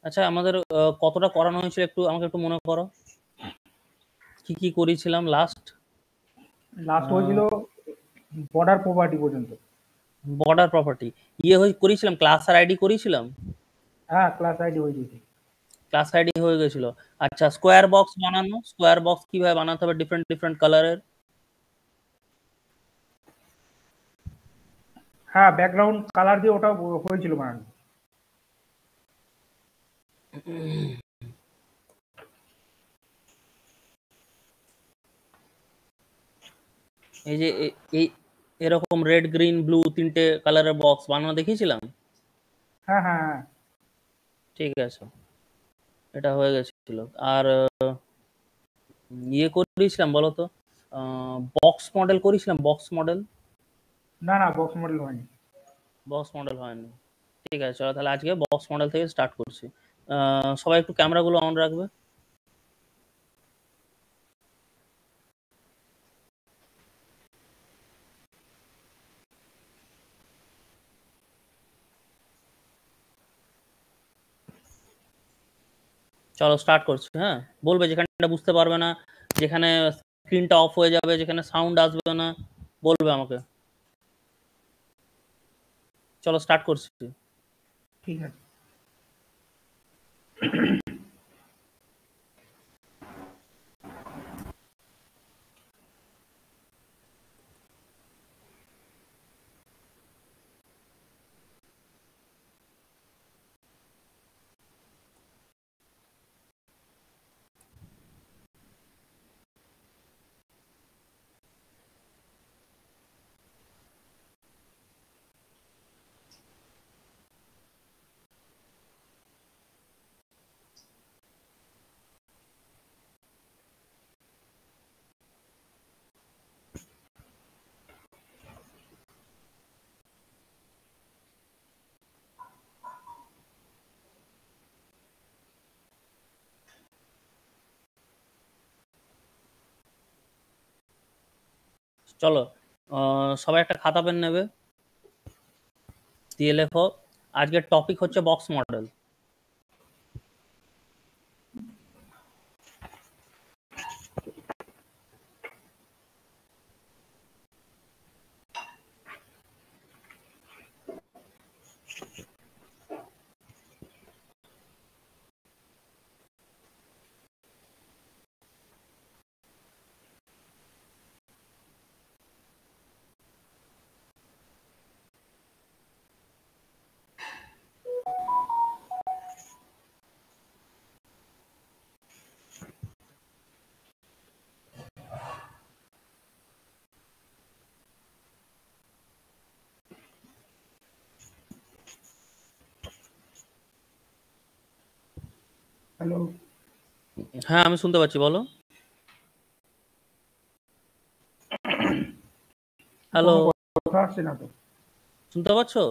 আচ্ছা, আমাদের কতটা করানো হয়েছিল একটু আমাকে একটু মনে করো, কি কি করেছিলাম লাস্ট? লাস্ট হয়েছিল বর্ডার প্রপার্টি পর্যন্ত। বর্ডার প্রপার্টি করেছিলাম, ক্লাস আর আইডি করেছিলাম। হ্যাঁ, ক্লাস আইডি হয়ে গেছে। ক্লাস আইডি হয়ে গেছিল। আচ্ছা, স্কোয়ার বক্স বানানো, স্কোয়ার বক্স কিভাবে বানাতে হবে ডিফারেন্ট ডিফারেন্ট কালারের? হ্যাঁ, ব্যাকগ্রাউন্ড কালার দিয়ে ওটা হয়েছিল বানানো। এই যে এই এরকম রেড গ্রিন ব্লু তিনটে কালারের বক্স বানানো দেখিয়েছিলাম। হ্যাঁ হ্যাঁ হ্যাঁ। ঠিক আছে, এটা হয়ে গেছিল। আর করেছিলাম বলো তো, বক্স মডেল করেছিলাম, বক্স মডেল? না না, বক্স মডেল হয়নি। বক্স মডেল হয়নি। ঠিক আছে, চলো তাহলে আজকে বক্স মডেল থেকে স্টার্ট করছি। সবাই একটু ক্যামেরাগুলো অন রাখবে। চলো স্টার্ট করছি। হ্যাঁ, বলবে যেখানটা বুঝতে পারবে না, যেখানে স্ক্রিনটা অফ হয়ে যাবে, যেখানে সাউন্ড আসবে না, বলবে আমাকে। চলো স্টার্ট করছি। ঠিক আছে। চলো, সবাই একটা খাতা পেন নেবে, দিয়ে লেখো আজকের টপিক হচ্ছে বক্স মডেল। হ্যালো। হ্যাঁ, আমি শুনতে পাচ্ছি, বলো। হ্যালো, কোনো কথা আসছে না তো? শুনতে পাচ্ছো?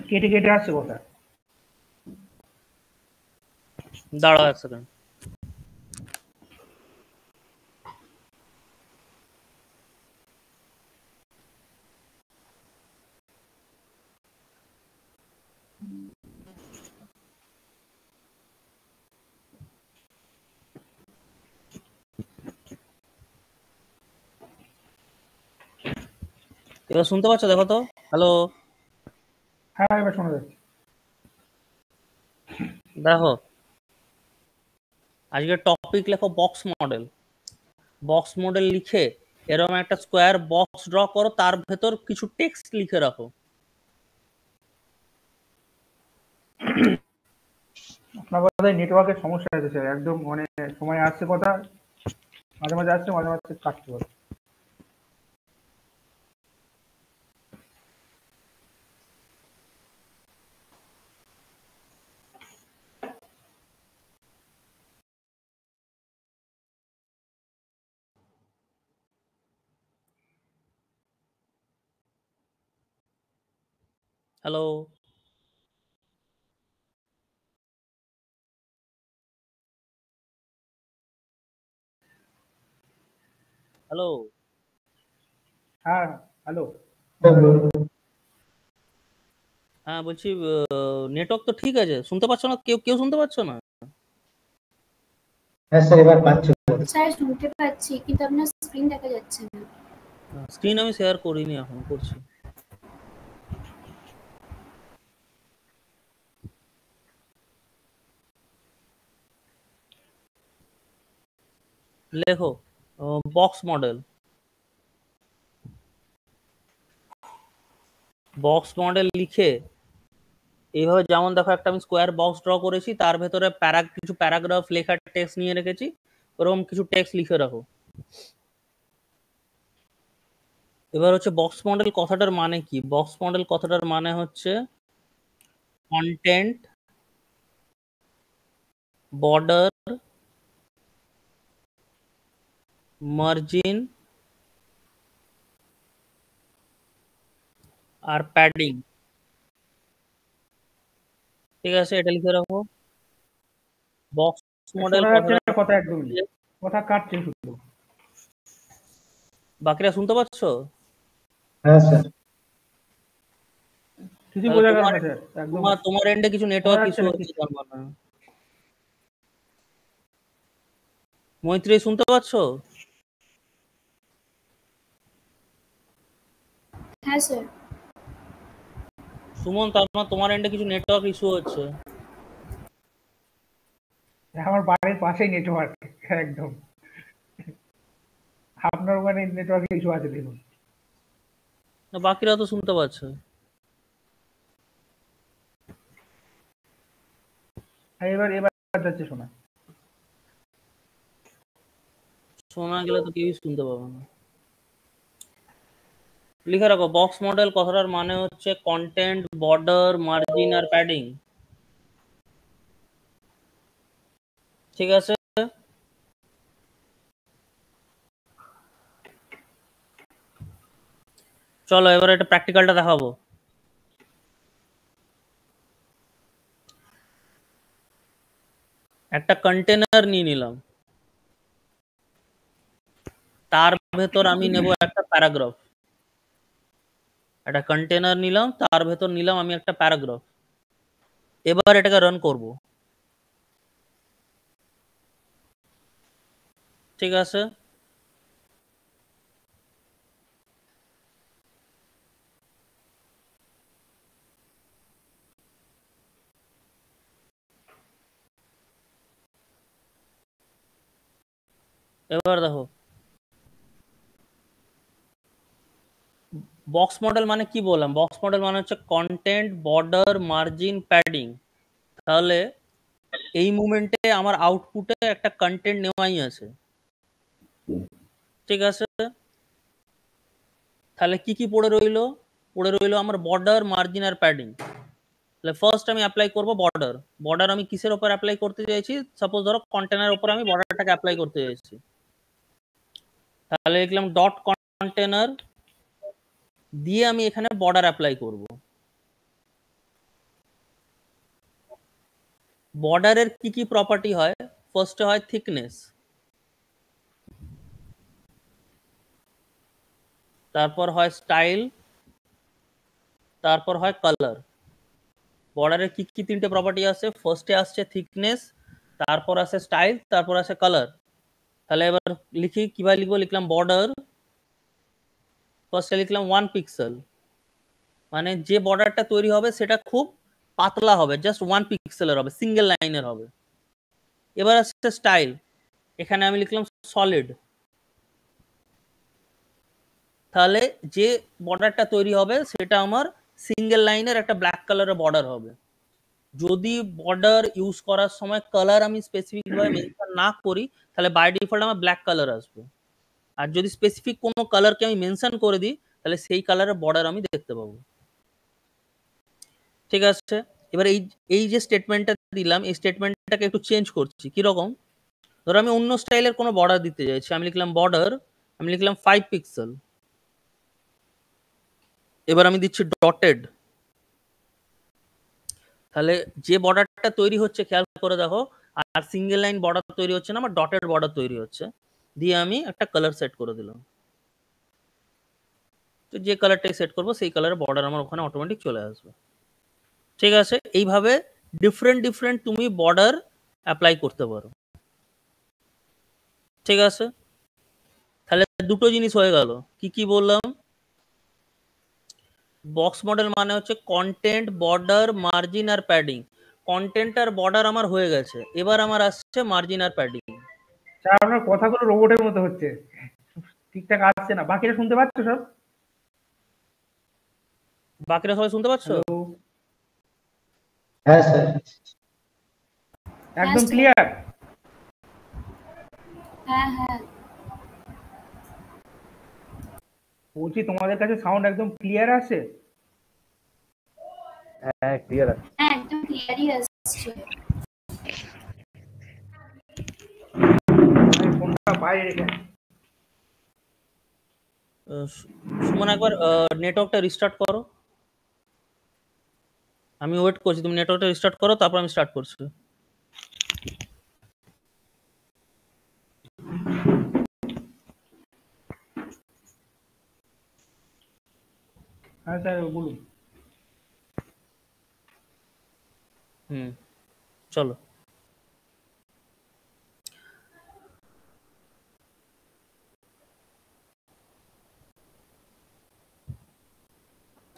কেটে কেটে আসছে কথা। দাঁড়াও এক সেকেন্ড। এবার শুনতে পাচ্ছ? দেখো তো। হ্যালো, হ্যাঁ, এবার শোনা যাচ্ছে। দেখো আজকের টপিক লেখো বক্স মডেল। বক্স মডেল লিখে এরকম একটা স্কোয়ার বক্স ড্র করো, তার ভেতর কিছু টেক্সট লিখে রাখো। আপনার কথায় নেটওয়ার্কের সমস্যা আছে স্যার, একদম মানে সময় আসছে কথা, মাঝে মাঝে আসছে, মাঝে মাঝে কাটতে পারে। Hello, hello. হ্যাঁ, হ্যালো। হ্যাঁ বলছি, নেটওয়ার্ক তো ঠিক আছে, শুনতে পাচ্ছ না? কেউ কেউ শুনতে পাচ্ছ না? হ্যাঁ স্যার, এবার পাচ্ছি। স্যার শুনতে পাচ্ছি, কিন্তু আপনার স্ক্রিন দেখা যাচ্ছে না। স্ক্রিন আমি শেয়ার করিনি, এখন করছি। লেখো বক্স মডেল। বক্স মডেল লিখে এইভাবে, যেমন দেখো একটা আমি স্কোয়ার বক্স ড্র করেছি, তার ভেতরে কিছু প্যারাগ্রাফ লেখার টেক্সট নিয়ে রেখেছি, ওরকম কিছু টেক্সট লিখে রাখো। এবার হচ্ছে বক্স মডেল কথাটার মানে কি? বক্স মডেল কথাটার মানে হচ্ছে কন্টেন্ট, বর্ডার, মার্জিন আর প্যাডিং। ঠিক আছে, এটা লিখে রাখো। বক্স মডেল শোনা যাচ্ছে না কথা, একদমই কথা কাটছে শুধু। বাকিরা শুনতে পাচ্ছ? হ্যাঁ স্যার। কিছু বোঝা গেল না স্যার, একদম। তোমার এন্ডে কিছু নেটওয়ার্ক শোনা ইস্যু যাচ্ছে হচ্ছে তার মানে। মৈত্রী শুনতে পাচ্ছ? হ্যাঁ স্যার। সুমন, তার মানে তোমার এন্ডে কিছু নেটওয়ার্ক ইস্যু হচ্ছে। আমার বাড়ির পাশেই নেটওয়ার্ক, একদম। আপনার ওখানে নেটওয়ার্ক ইস্যু আছে দেখুন। না, বাকিরা তো শুনতে পাচ্ছে। এবার এবার যাচ্ছে শোনা। শোনা গেলে তো কেউই শুনতে পাবে না। লিখে রাখো, বক্স মডেল কথাটার মানে হচ্ছে কন্টেন্ট, বর্ডার, মার্জিন আর প্যাডিং। ঠিক আছে, চলো এবার এটা প্র্যাকটিক্যালটা দেখাবো। একটা কন্টেনার নিয়ে নিলাম, তার ভেতর আমি নেব একটা প্যারাগ্রাফ। একটা কন্টেনার নিলাম, তার ভেতর নিলাম আমি একটা প্যারাগ্রাফ। এবার এটাকে রান করব। ঠিক আছে, এবার দেখো বক্স মডেল মানে কি বললাম। বক্স মডেল মানে হচ্ছে কন্টেন্ট, বর্ডার, মার্জিন, প্যাডিং। তাহলে এই মুভমেন্টে আমার আউটপুটে একটা কন্টেন্ট নেওয়াই আছে। ঠিক আছে, তাহলে কি কি পড়ে রইলো? পড়ে রইলো আমার বর্ডার, মার্জিন আর প্যাডিং। তাহলে ফার্স্ট আমি অ্যাপ্লাই করব বর্ডার। বর্ডার আমি কিসের উপর অ্যাপ্লাই করতে চাইছি? সাপোজ ধরো কন্টেনার উপর আমি বর্ডারটাকে অ্যাপ্লাই করতে চাইছি। তাহলে লিখলাম ডট কন্টেনার দিয়ে আমি এখানে বর্ডার অ্যাপ্লাই করব। বর্ডারের কি কি প্রপার্টি হয়? ফার্স্টে হয় থিকনেস, তারপর হয় স্টাইল, তারপর হয় কালার। বর্ডারের কি কি তিনটে প্রপার্টি আছে? ফার্স্টে আসছে থিকনেস, তারপর আছে স্টাইল, তারপর আছে কালার। তাহলে এবার লিখি, কিভাবে লিখবো? লিখলাম বর্ডার, ফার্স্টে লিখলাম 1 পিক্সেল, মানে যে বর্ডারটা তৈরি হবে সেটা খুব পাতলা হবে, জাস্ট 1 পিক্সেলের হবে, সিঙ্গেল লাইনের হবে। এবার আসছে স্টাইল, এখানে আমি লিখলাম সলিড। তাহলে যে বর্ডারটা তৈরি হবে সেটা আমার সিঙ্গেল লাইনের একটা ব্ল্যাক কালারের বর্ডার হবে। যদি বর্ডার ইউজ করার সময় কালার আমি স্পেসিফিক ভাবে মেনশন না করি, তাহলে বাই ডিফল্ট আমার ব্ল্যাক কালার আসবে। আর যদি স্পেসিফিক কোনো কালারকে আমি মেনশন করে দিই, তাহলে সেই কালারের বর্ডার আমি দেখতে পাবো। ঠিক আছে, এবার এই এই যে স্টেটমেন্টটা দিলাম, এই স্টেটমেন্টটাকে একটু চেঞ্জ করছি। কিরকম? ধরো আমি অন্য স্টাইলের কোনো বর্ডার দিতে চাইছি, আমি লিখলাম বর্ডার, আমি লিখলাম 5 পিক্সেল। এবার আমি দিচ্ছি ডটেড। তাহলে যে বর্ডারটা তৈরি হচ্ছে, খেয়াল করে দেখো, আর সিঙ্গেল লাইন বর্ডার তৈরি হচ্ছে না, আমার ডটেড বর্ডার তৈরি হচ্ছে। দিয়ে আমি একটা কালার সেট করে দিলাম। তো যে কালারটাই সেট করবো সেই কালারের বর্ডার আমার ওখানে অটোমেটিক চলে আসবে। ঠিক আছে, এইভাবে ডিফারেন্ট ডিফারেন্ট তুমি বর্ডার অ্যাপ্লাই করতে পারো। ঠিক আছে, তাহলে দুটো জিনিস হয়ে গেল। কি কি বললাম? বক্স মডেল মানে হচ্ছে কন্টেন্ট, বর্ডার, মার্জিন আর প্যাডিং। কন্টেন্ট আর বর্ডার আমার হয়ে গেছে, এবার আমার আসছে মার্জিন আর প্যাডিং। স্যার আপনার কথাগুলো রোবটের মতো হচ্ছে, ঠিকঠাক আসছে না। বাকিরা শুনতে পাচ্ছ সব? বাকিরা সবাই শুনতে পাচ্ছ? হ্যালো, হ্যাঁ স্যার। একদম স্যার। ক্লিয়ার? হ্যাঁ হ্যাঁ বলছি তোমাদের কাছে সাউন্ড একদম ক্লিয়ার আসে? হ্যাঁ ক্লিয়ার আছে। হ্যাঁ একদম ক্লিয়ারই আসছে। আমি ফোনটা বাইরে রেখে সুমন একবার নেটওয়ার্কটা রিস্টার্ট করো। আমি ওয়েট করছি, তুমি নেটওয়ার্কটা রিস্টার্ট করো, তারপর আমি স্টার্ট করছি। হ্যাঁ স্যার বলুন। হুম, চলো।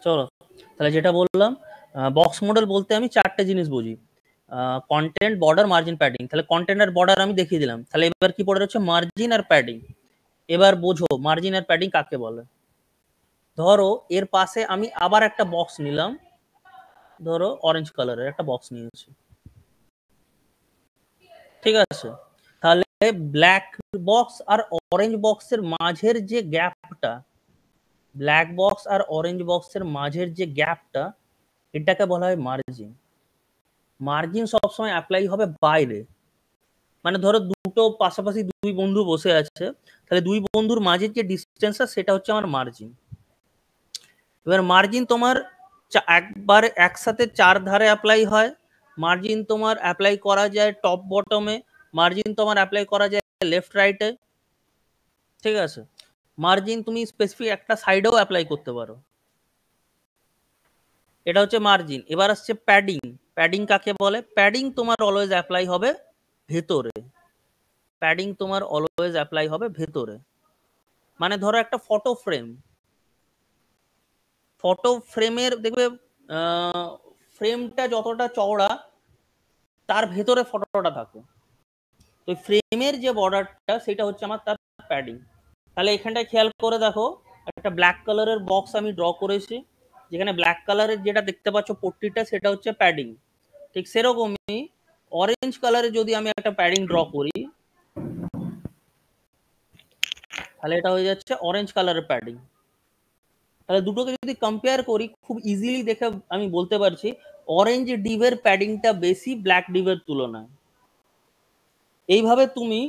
চলো, তাহলে যেটা বললাম, বক্স মডেল বলতে আমি চারটে জিনিস বুঝি: কন্টেন্ট, বর্ডার, মার্জিন, প্যাডিং। তাহলে কন্টেন্ট আর বর্ডার আমি দেখিয়ে দিলাম, তাহলে এবার কি পড়ে রয়েছে? মার্জিন আর প্যাডিং। এবার বোঝো মার্জিন আর প্যাডিং কাকে বলে। ধরো এর পাশে আমি আবার একটা বক্স নিলাম, ধরো অরেঞ্জ কালারের একটা বক্স নিয়েছি। ঠিক আছে, তাহলে ব্ল্যাক বক্স আর অরেঞ্জ বক্সের মাঝের যে গ্যাপটা, ব্ল্যাক বক্স আর অরেঞ্জ বক্সের মাঝের যে গ্যাপটা, এটাকে বলা হয় মার্জিন। মার্জিন সবসময় অ্যাপ্লাই হবে বাইরে। মানে ধরো দুটো পাশাপাশি দুই বন্ধু বসে আছে, তাহলে দুই বন্ধুর মাঝের যে ডিস্টেন্সটা সেটা হচ্ছে আমার মার্জিন। এবার মার্জিন তোমার একবার একসাথে চার ধারে অ্যাপ্লাই হয়। মার্জিন তোমার অ্যাপ্লাই করা যায় টপ বটমে। মার্জিন তোমার অ্যাপ্লাই করা যায় লেফট রাইটে। ঠিক আছে, মার্জিন তুমি স্পেসিফিক একটা সাইডেও অ্যাপ্লাই করতে পারো। এটা হচ্ছে মার্জিন। এবার আসছে প্যাডিং। প্যাডিং কাকে বলে? প্যাডিং তোমার অলওয়েজ অ্যাপ্লাই হবে ভেতরে। প্যাডিং তোমার অলওয়েজ অ্যাপ্লাই হবে ভেতরে। মানে ধরো একটা ফটো ফ্রেম, ফটো ফ্রেমের দেখবে ফ্রেমটা যতটা চওড়া তার ভেতরে ফটোটা থাকে। তো ফ্রেমের যে বর্ডারটা সেটা হচ্ছে আমার তার প্যাডিং। তাহলে এখানটায় খেয়াল করে দেখো, একটা ব্ল্যাক কালারের বক্স আমি ড্র করেছি, যেখানে ব্ল্যাক কালারের যেটা দেখতে পাচ্ছ পট্টিটা সেটা হচ্ছে প্যাডিং। ঠিক সেরকমই অরেঞ্জ কালারে যদি আমি একটা প্যাডিং ড্র করি, তাহলে এটা হয়ে যাচ্ছে অরেঞ্জ কালারের প্যাডিং। তাহলে দুটোকে যদি কম্পেয়ার করি, খুব ইজিলি দেখে আমি বলতে পারছি অরেঞ্জ ডিভের প্যাডিংটা বেশি ব্ল্যাক ডিভের তুলনায়। এইভাবে তুমি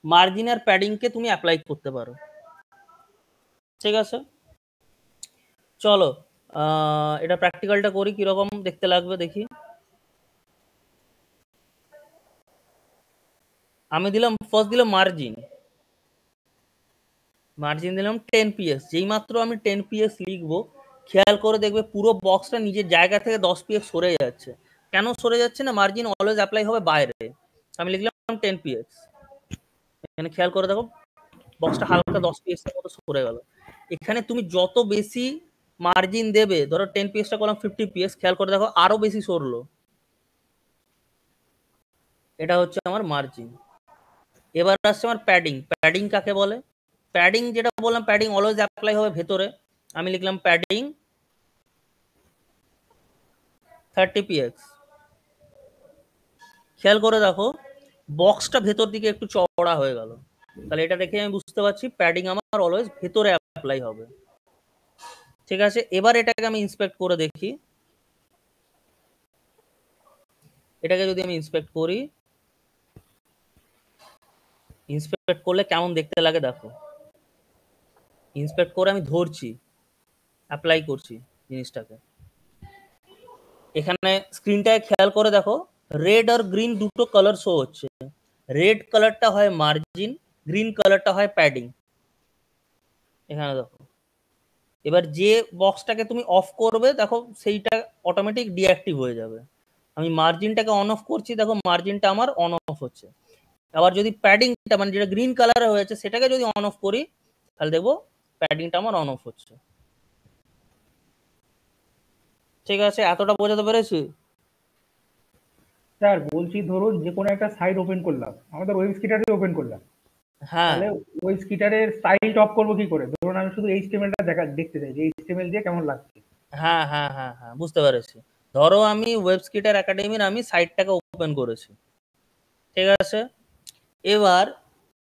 মার্জিন আর প্যাডিংকে তুমি অ্যাপ্লাই করতে পারো। ঠিক আছে, চলো এটা প্র্যাকটিক্যালটা করি, কিরকম দেখতে লাগবে দেখি। আমি দিলাম, ফার্স্ট দিলাম মার্জিন। মার্জিন দিলাম 10 পিএস। যেই মাত্র আমি 10 পিএস লিখবো, খেয়াল করে দেখবে পুরো বক্সটা নিজের জায়গা থেকে 10 পিএস সরে যাচ্ছে। কেন সরে যাচ্ছে? না, মার্জিন অলওয়েজ অ্যাপ্লাই হবে বাইরে। আমি লিখলাম 10 পিএস। এখানে খেয়াল করে দেখো বক্সটা হালকা 10 পিএস এর মতো সরে গেল। এখানে তুমি যত বেশি মার্জিন দেবে, ধরো 10 পিএসটা করলাম 50 পিএস, খেয়াল করে দেখো আরো বেশি সরলো। এটা হচ্ছে আমার মার্জিন। এবার আসছে আমার প্যাডিং। প্যাডিং কাকে বলে? প্যাডিং যেটা বললাম, প্যাডিং অলওয়েজ অ্যাপ্লাই হবে ভেতরে। আমি লিখলাম প্যাডিং 30 পিএক্স। খেয়াল করে দেখো বক্সটা ভেতর দিকে একটু চওড়া হয়ে গেল। তাহলে এটা দেখে আমি বুঝতে পারছি প্যাডিং আমার অলওয়েজ ভেতরে অ্যাপ্লাই হবে। ঠিক আছে, এবার এটাকে আমি ইন্সপেক্ট করে দেখি। এটাকে যদি আমি ইন্সপেক্ট করি, ইন্সপেক্ট করলে কেমন দেখতে লাগে দেখো। ইন্সপেক্ট করে আমি ধরছি, অ্যাপ্লাই করছি জিনিসটাকে। এখানে স্ক্রিনটায় খেয়াল করে দেখো রেড আর গ্রিন দুটো কালার শো হচ্ছে। রেড কালারটা হয় মার্জিন, গ্রিন কালারটা হয় প্যাডিং। এখানে দেখো এবার যে বক্সটাকে তুমি অফ করবে দেখো সেইটা অটোমেটিক ডিঅ্যাক্টিভ হয়ে যাবে। আমি মার্জিনটাকে অন অফ করছি, দেখো মার্জিনটা আমার অন অফ হচ্ছে। আবার যদি প্যাডিংটা মানে যেটা গ্রিন কালারে হয়েছে সেটাকে যদি অন অফ করি তাহলে দেখবো প্যাডিংটা আমার অন অফ হচ্ছে। ঠিক আছে, এতটা বোঝাতে পেরেছি? স্যার বলছি ধরুন যে কোনো একটা সাইট ওপেন করলাম, আমাদের ওয়েব স্কিটারে ওপেন করলাম, হ্যাঁ তাহলে ওয়েব স্কিটারের স্টাইলটা অফ করবো কি করে? ধরুন আমি শুধু এইচটিএমএলটা দেখতে চাই যে এইচটিএমএল দিয়ে কেমন লাগছে। হ্যাঁ হ্যাঁ হ্যাঁ হ্যাঁ বুঝতে পেরেছি। ধরো আমি ওয়েবস্কিটার একাডেমির আমি সাইটটাকে ওপেন করেছি, ঠিক আছে। এবার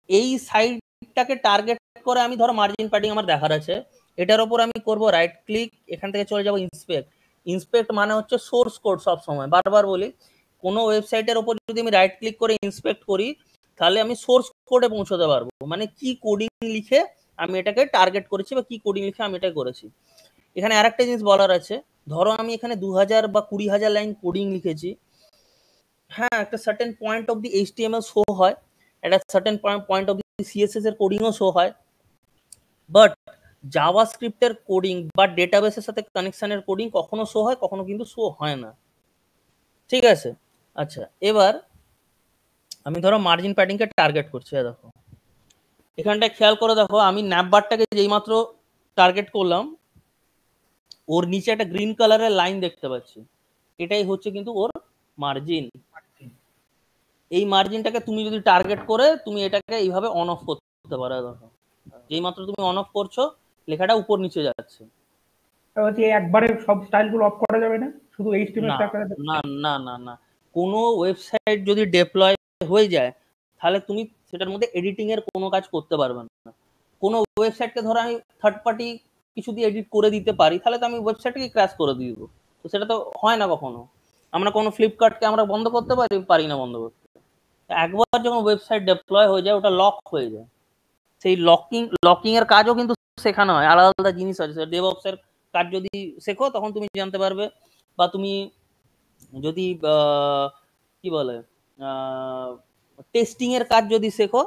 এই সাইটটাকে টার্গেট করে আমি ধরো মার্জিন প্যাডিং আমার দেখার আছে, এটার ওপর আমি করব রাইট ক্লিক, এখান থেকে চলে যাব ইন্সপেক্ট। ইন্সপেক্ট মানে হচ্ছে সোর্স কোড, সব সময় বারবার বলি কোনো ওয়েবসাইটের ওপর যদি আমি রাইট ক্লিক করে ইন্সপেক্ট করি তাহলে আমি সোর্স কোডে পৌঁছতে পারবো, মানে কি কোডিং লিখে আমি এটাকে টার্গেট করেছি বা কি কোডিং লিখে আমি এটা করেছি। এখানে আরেকটা জিনিস বলার আছে, ধরো আমি এখানে 2000 বা 20,000 লাইন কোডিং লিখেছি, হ্যাঁ একটা certain point of the HTML show হয়, একটা certain point of the CSS এর কোডিংও শো হয়, বাট জাভাস্ক্রিপ্টের কোডিং বা ডেটাবেসের সাথে কানেকশনের কোডিং কখনো শো হয়, কখনো কিন্তু শো হয় না। ঠিক আছে, আচ্ছা এবার আমি ধরো মার্জিন প্যাডিংকে টার্গেট করছি, দেখো এখানটা খেয়াল করে দেখো আমি ন্যাপবারটাকে যেই মাত্র টার্গেট করলাম ওর নিচে একটা গ্রিন কালারের লাইন দেখতে পাচ্ছি, এটাই হচ্ছে কিন্তু ওর মার্জিন। এই মার্জিনটাকে তুমি যদি টার্গেট করে তুমি এটাকে এইভাবে অন অফ করতে পারো, দেখো যেই মাত্র তুমি অন অফ করছো লেখাটা উপর নিচে যাচ্ছে। হচ্ছে একবারে সব স্টাইলগুলো অফ করা যাবে না, শুধু এইচটিএমএল না স্ট্রাকচারে? না না না না, কোনো ওয়েবসাইট যদি ডেপ্লয় হয়ে যায় তাহলে তুমি সেটার মধ্যে এডিটিং এর কোনো কাজ করতে পারবে না। কোনো ওয়েবসাইটকে ধরো আমি থার্ড পার্টি কিছু দিয়ে এডিট করে দিতে পারি, তাহলে তো আমি ওয়েবসাইটকে ক্র্যাশ করে দিয়ে দেবো, তো সেটা তো হয় না কখনো। আমরা কোনো ফ্লিপকার্টকে আমরা বন্ধ করতে পারি না বন্ধ করতে। একবার যখন ওয়েবসাইট ডেপ্লয় হয়ে যায় ওটা লক হয়ে যায়, সেই লকিং এর কাজও কিন্তু শেখানো হয়, আলাদা আলাদা জিনিস আছে। ডেভঅপস এর কাজ যদি শেখো তখন তুমি জানতে পারবে, বা তুমি যদি কি বলে টেস্টিং এর কাজ যদি শেখো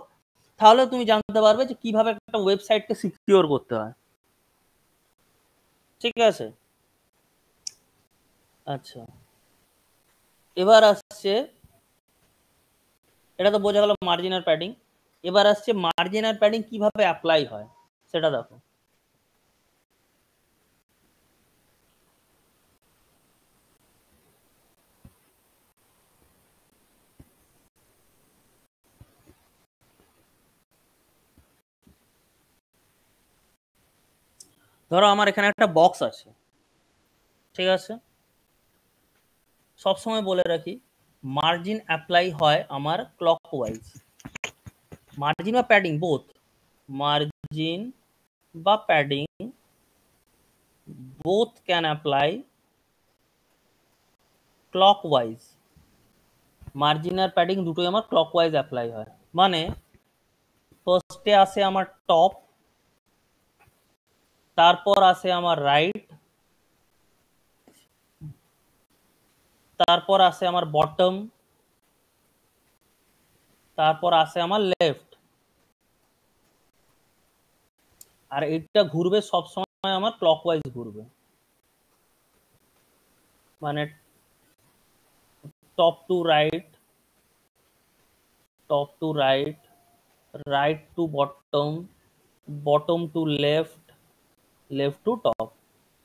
তাহলে তুমি জানতে পারবে যে কিভাবে একটা ওয়েবসাইটকে সিকিউর করতে হয়। ঠিক আছে, আচ্ছা এবার আসছে, এটা তো বোঝা গেল মার্জিন আর প্যাডিং। এবার আসছে মার্জিন আর প্যাডিং কিভাবে অ্যাপ্লাই হয় সেটা দেখো। ধরো আমার এখানে একটা বক্স আছে, ঠিক আছে, সবসময় বলে রাখি মার্জিন অ্যাপ্লাই হয় আমার ক্লকওয়াইজ, মার্জিন বা প্যাডিং বোথ, মার্জিন বা padding both can apply clockwise। Margin আর প্যাডিং দুটোই আমার ক্লকওয়াইজ অ্যাপ্লাই হয়, মানে ফার্স্টে আসে আমার টপ, তারপর আসে আমার রাইট, তারপর আসে আমার বটম, তারপর আসে আমার লেফট, আর এটা ঘুরবে সব সময় আমার ক্লকওয়াইজ ঘুরবে, মানে top to right, top to right, right to bottom, bottom to left, left to top,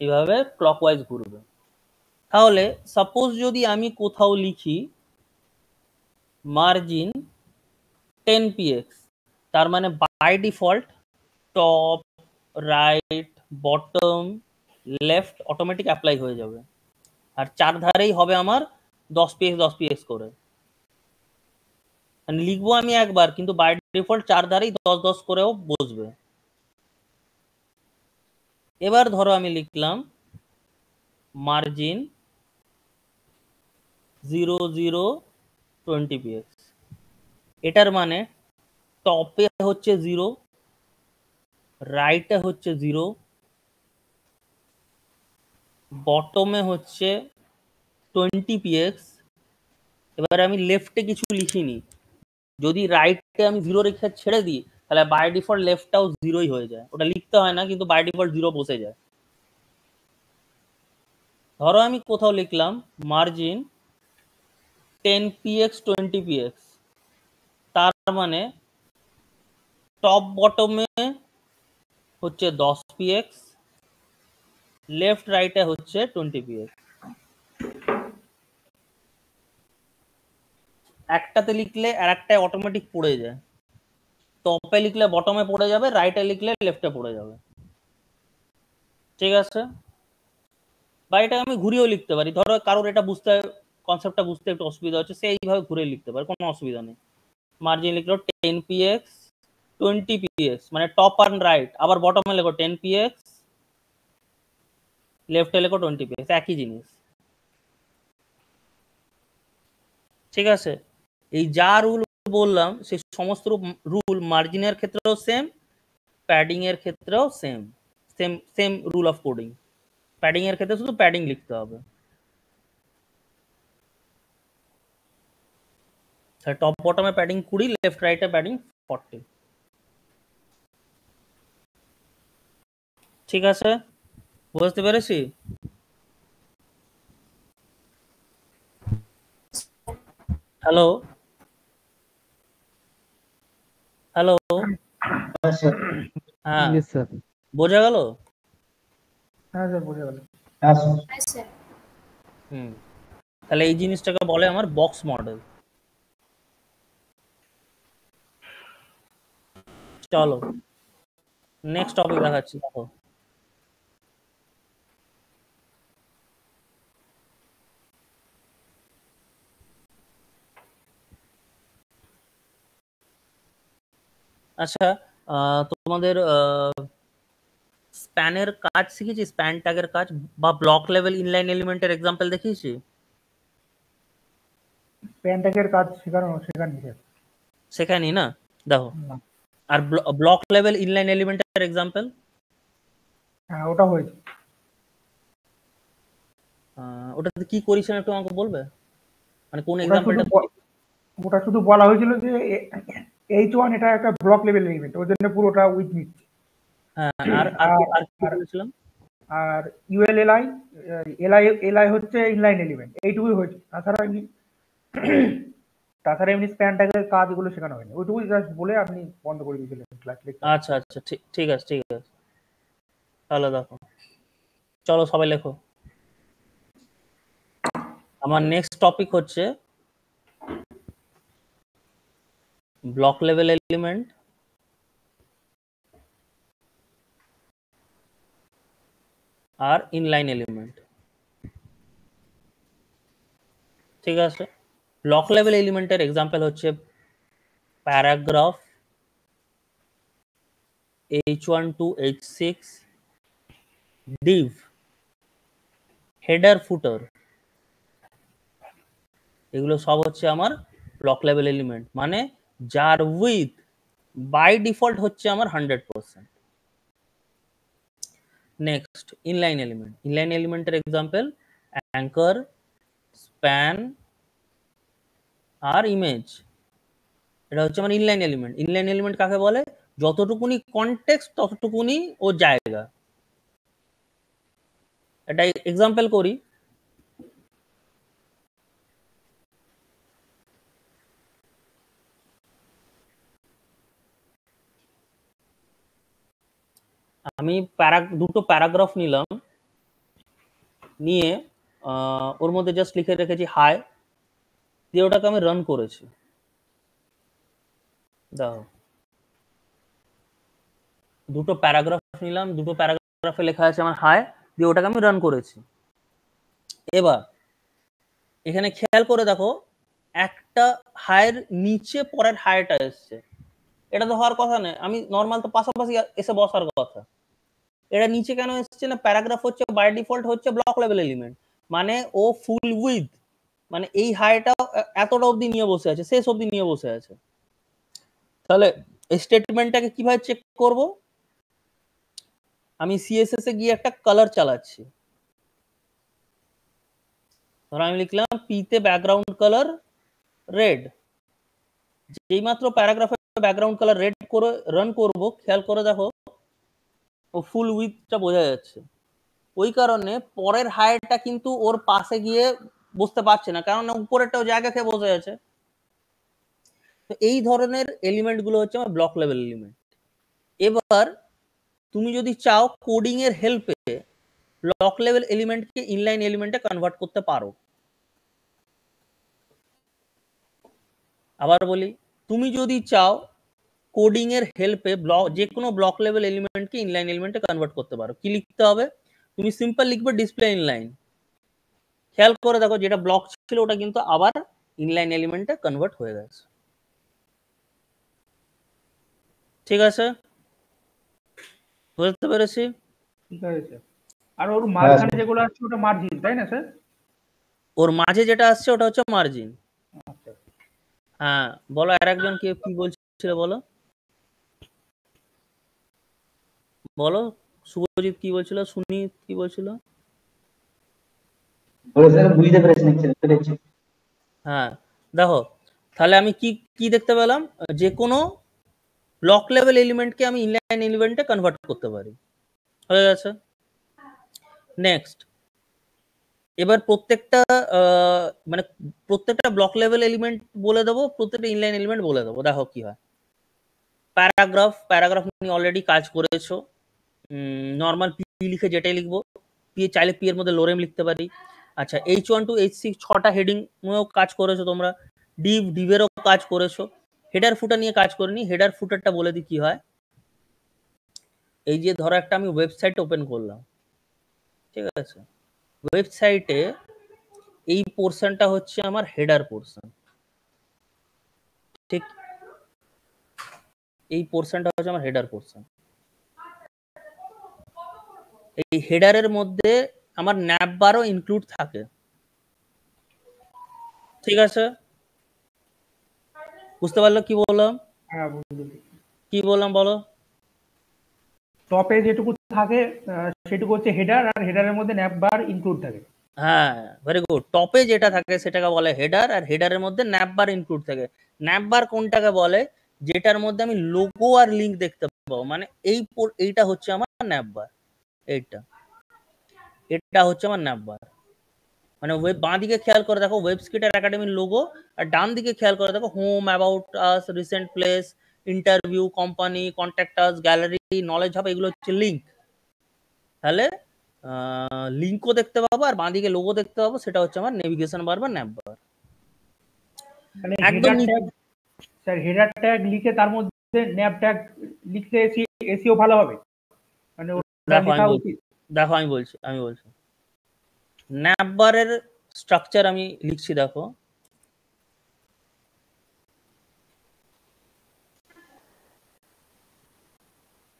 এইভাবে ক্লকওয়াইজ ঘুরবে। তাহলে সাপোজ যদি আমি কোথাও লিখি মার্জিন 10px, তার মানে by default top right bottom left automatic apply হয়ে যাবে, আর চার ধারেই হবে আমার 10px করে। লিখবো আমি একবার কিন্তু বাই ডিফল্ট চার ধারেই 10 করেও বসবে। এবার ধরো আমি লিখলাম মার্জিন 0020px, এটার মানে টপে হচ্ছে 0, রাইটে হচ্ছে 0, বটমে হচ্ছে 20px। এবার আমি লেফটে কিছু লিখিনি, যদি রাইটে আমি 0 রেখে ছেড়ে দিই তাহলে বাই ডিফল্ট লেফটটাও 0ই হয়ে যায়, ওটা লিখতে হয় না কিন্তু বাই ডিফল্ট 0 বসে যায়। ধরো আমি কোথাও লিখলাম মার্জিন 10px 20px, তার মানে টপ বটমে হচ্ছে 10px, লেফট রাইটে হচ্ছে 20px। একটাতে লিখলে আর একটায় অটোমেটিক পড়ে যায়, টপে লিখলে বটমে পড়ে যাবে, রাইটে লিখলে লেফটে পড়ে যাবে। ঠিক আছে, বা এটা আমি ঘুরিয়েও লিখতে পারি। ধরো কারোর এটা বুঝতে, কনসেপ্টটা বুঝতে একটু অসুবিধা হচ্ছে, সে এইভাবে ঘুরে লিখতে পারে, কোনো অসুবিধা নেই। মার্জিন লিখলো 10px 20px, মানে টপ আর রাইট, আবার বটমে লেখো 10px, লেফটে লেখো 20px, একই জিনিস। ঠিক আছে, এই যা রুল বললাম সেই সমস্ত রুল মার্জিনের ক্ষেত্রেও সেম, প্যাডিং এর ক্ষেত্রেও same, same same rule of coding. Padding এর ক্ষেত্রে শুধু প্যাডিং লিখতে হবে। টপ বটমে প্যাডিং 20, লেফট রাইটে প্যাডিং 40। ঠিক আছে, বুঝতে পেরেছি? Hello hello, Yes, sir. হ্যাঁ Yes, sir. বোঝা গেল? হ্যাঁ স্যার, বুঝে গেল। Yes, sir. হ্যাঁ স্যার। হুম, তাহলে এই জিনিসটাকে বলে আমার বক্স মডেল। চলো নেক্সট টপিক দেখাচ্ছি। দেখো, আচ্ছা তোমাদের স্প্যানের কাজ শিখেছি, স্প্যান ট্যাগের কাজ বা ব্লক লেভেল ইনলাইন এলিমেন্টের এক্সাম্পল দেখিয়েছি? প্যান্টাকের কাজ শেখাননি স্যার। শেখায়নি না? দেখো, না। আর ব্লক লেভেল ইনলাইন এলিমেন্টের এক্সাম্পল? হ্যাঁ, ওটা হয়েছে। ওটাতে কি করেছেন একটু আমাকে বলবে, মানে কোন ওটা শুধু এক্সাম্পলটা? ওটা শুধু বলা হয়েছিল যে H1 এটা একটা ব্লক লেভেল এলিমেন্ট, ওই জন্য পুরোটা উইথ নিচ্ছে। হ্যাঁ, আর আর আর আর কি আর বলেছিলাম? আর ULLI এলআই হচ্ছে ইনলাইন এলিমেন্ট, এইটুকুই হয়েছে। তাছাড়া এমনি স্প্যান ট্যাগের কাজগুলো শেখানো হয়নি, ওইটুকুই জাস্ট বলে আপনি বন্ধ করে দিয়েছিলেন ক্লাস লেকচার। আচ্ছা আচ্ছা, ঠিক আছে ঠিক আছে। তাহলে দেখো, চলো সবাই লেখো। আমার নেক্সট টপিক হচ্ছে ব্লক লেভেল এলিমেন্ট আর ইনলাইন এলিমেন্ট। ঠিক আছে, ব্লক লেভেল এলিমেন্টের এক্সাম্পল হচ্ছে paragraph, H1 to H6, div, header ফুটার, এগুলো সব হচ্ছে আমার ব্লক লেভেল এলিমেন্ট, মানে যার উইথ বাই ডিফল্ট হচ্ছে আমার 100%। নেক্সট ইনলাইন এলিমেন্ট, ইনলাইন এলিমেন্টের এক্সাম্পল অ্যাঙ্কার, স্প্যান আর ইমেজ। এটা হচ্ছে আমার ইনলাইন এলিমেন্ট। ইনলাইন এলিমেন্ট কাকে বলে? যতটুকুনি কনটেক্সট ততটুকুনি ও জায়গা। এটা এক্সাম্পল করি, আমি দুটো প্যারাগ্রাফ নিলাম, নিয়ে ওর মধ্যে জাস্ট লিখে রেখেছি হাই, দিয়ে ওটাকে আমি রান করেছি। দেখো, দুটো প্যারাগ্রাফ নিলাম, দুটো প্যারাগ্রাফে লেখা আছে আমার হাই, দিয়ে ওটাকে আমি রান করেছি। এবার এখানে খেয়াল করে দেখো, একটা হায়ের নিচে পরের হাইটা এসছে। এটা তো হওয়ার কথা নয়, আমি নর্মাল তো পাশাপাশি এসে বসার কথা। এটা নিচে কেন এসছে না? প্যারাগ্রাফ হচ্ছে বাই ডিফল্ট হচ্ছে ব্লক লেভেল এলিমেন্ট, মানে ও ফুল উইথ, মানে এই হাইটা এতটা অবধি নিয়ে বসে আছে, শেষ অবধি নিয়ে বসে আছে। তাহলে এই স্টেটমেন্টটাকে কিভাবে চেক করব? আমি সিএসএস এ গিয়ে একটা কালার চালাচ্ছি। ধরো আমি লিখলাম পি তে ব্যাকগ্রাউন্ড কালার রেড। যেই মাত্র প্যারাগ্রাফে ব্যাকগ্রাউন্ড কালার রেড করে রান করব, খেয়াল করে দেখো ও ফুল উইথটা বোঝা যাচ্ছে। ওই কারণে পরের হায়ারটা কিন্তু ওর পাশে গিয়ে বসতে পারছে না, কারণ উপরেরটাও জায়গা খেয়ে বসে আছে। তো এই ধরনের এলিমেন্ট গুলো হচ্ছে আমার ব্লক লেভেল এলিমেন্ট। এবার তুমি যদি চাও কোডিং এর হেল্পে ব্লক লেভেল এলিমেন্টকে ইনলাইন এলিমেন্টে কনভার্ট করতে পারো। আবার বলি, তুমি যদি চাও কোডিং এর হেল্পে যে কোনো ব্লক লেভেল এলিমেন্টকে ইনলাইন এলিমেন্টে কনভার্ট করতে পারো। কি লিখতে হবে? তুমি সিম্পল লিখবে ডিসপ্লে ইনলাইন। খেয়াল করে দেখো, যেটা ব্লক ছিল ওটা কিন্তু আবার ইনলাইন এলিমেন্টে কনভার্ট হয়ে গেছে। ঠিক আছে, বুঝতে পেরেছি? ঠিক আছে স্যার। আর ওর মাঝখানে যেগুলো আছে ওটা মার্জিন, তাই না স্যার? ওর মাঝে যেটা আসছে ওটা হচ্ছে মার্জিন। আচ্ছা। হ্যাঁ, বলো আর একজন কি বলছিল বলো, বলো শুভজিৎ কি বলছিল, সুনীত কি বলছিল? বুঝতে পেরেছি। হ্যাঁ দেখো, তাহলে আমি কি কি দেখতে পেলাম, যে কোনো ব্লক লেভেল এলিমেন্টকে আমি ইনলাইন এলিমেন্টে কনভার্ট করতে পারি। হয়ে গেছে। নেক্সট, এবার প্রত্যেকটা মানে প্রত্যেকটা ব্লক লেভেল এলিমেন্ট বলে দেবো, প্রত্যেকটা ইনলাইন এলিমেন্ট বলে দেবো। দেখো কি হয়। প্যারাগ্রাফ নিয়ে অলরেডি কাজ করেছো। নর্মাল পি লিখে যেটাই লিখবো, চাইলে পি এর মধ্যে লোরেম লিখতে পারি। আচ্ছা, H1 to H6 6টা হেডিং নিয়েও কাজ করেছো তোমরা, ডিভেরও কাজ করেছো। হেডার ফুটার নিয়ে কাজ করিনি। হেডার ফুটারটা বলে দিই কি হয়। এই যে ধরো একটা আমি ওয়েবসাইট ওপেন করলাম, ঠিক আছে, ওয়েবসাইটে এই পোর্শনটা হচ্ছে আমার হেডার পোর্শন, ঠিক, এই পোর্শনটা হচ্ছে আমার হেডার পোর্শন। এই হেডারের মধ্যে আমার ন্যাপ বারও ইনক্লুড থাকে, ঠিক আছে? বুঝতে পারলো কি বললাম? হ্যাঁ বুঝলি। কি বললাম বলো? টপে যেটুকু থাকে সেটুকু হচ্ছে হেডার, আর হেডারের মধ্যে ন্যাপ বার ইনক্লুড থাকে। হ্যাঁ, ভেরি গুড। টপে যেটা থাকে সেটাকে বলে হেডার, আর হেডারের মধ্যে ন্যাপ বার ইনক্লুড থাকে। ন্যাপ বার কোনটাকে বলে? যেটার মধ্যে আমি লোগো আর লিংক দেখতে পাবো, মানে এইটা হচ্ছে আমার ন্যাপ বার। এটা হচ্ছে আমার ন্যাপ বার। মানে বাঁ দিকে খেয়াল করে দেখো ওয়েবস্কিটার একাডেমির লোগো, আর ডান দিকে খেয়াল করে দেখো home, about us, recent place, interview, company, contact us, gallery, knowledge hub, এগুলো হচ্ছে লিঙ্ক। তাহলে লিঙ্কও দেখতে পাবো আর বাঁ দিকে লোগো দেখতে পাবো, সেটা হচ্ছে আমার নেভিগেশন বার বা ন্যাপ বার। মানে একদম হেডার ট্যাগ লিখে তার মধ্যে ন্যাপ ট্যাগ লিখলে এসিও ভালো হবে, মানে ওটা লেখা উচিত। দেখো আমি বলছি ন্যাপ বারের স্ট্রাকচার আমি লিখছি, দেখো।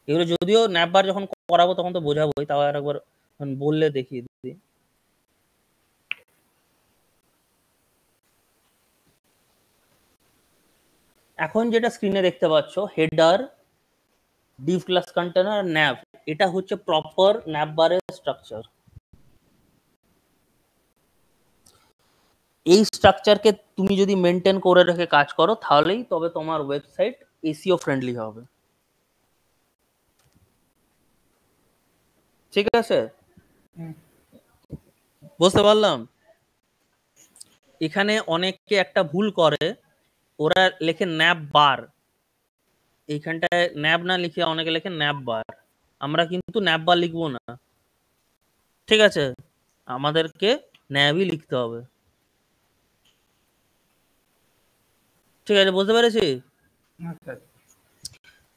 এগুলো যদিও ন্যাপ বার যখন করাবো তখন তো বোঝাবোই, তাও আর একবার বললে দেখিয়ে দিই। এখন যেটা স্ক্রিনে দেখতে পাচ্ছ, header, Depp class container, nav, এটা হচ্ছে প্রপার ন্যাপ বারের স্ট্রাকচার। এই স্ট্রাকচারকে তুমি যদি মেনটেন করে রেখে কাজ করো, তাহলেই তবে তোমার ওয়েবসাইট এসইও ফ্রেন্ডলি হবে। ঠিক আছে, বুঝতে পারলাম? এখানে অনেকে একটা ভুল করে, ওরা লেখে ন্যাপ বার, এইখানটায় ন্যাব না লিখে অনেকে লেখে ন্যাপ বার। আমরা কিন্তু ন্যাপ বার লিখবো না, ঠিক আছে? আমাদেরকে ন্যাবই লিখতে হবে। ঠিক আছে, বুঝতে পেরেছি?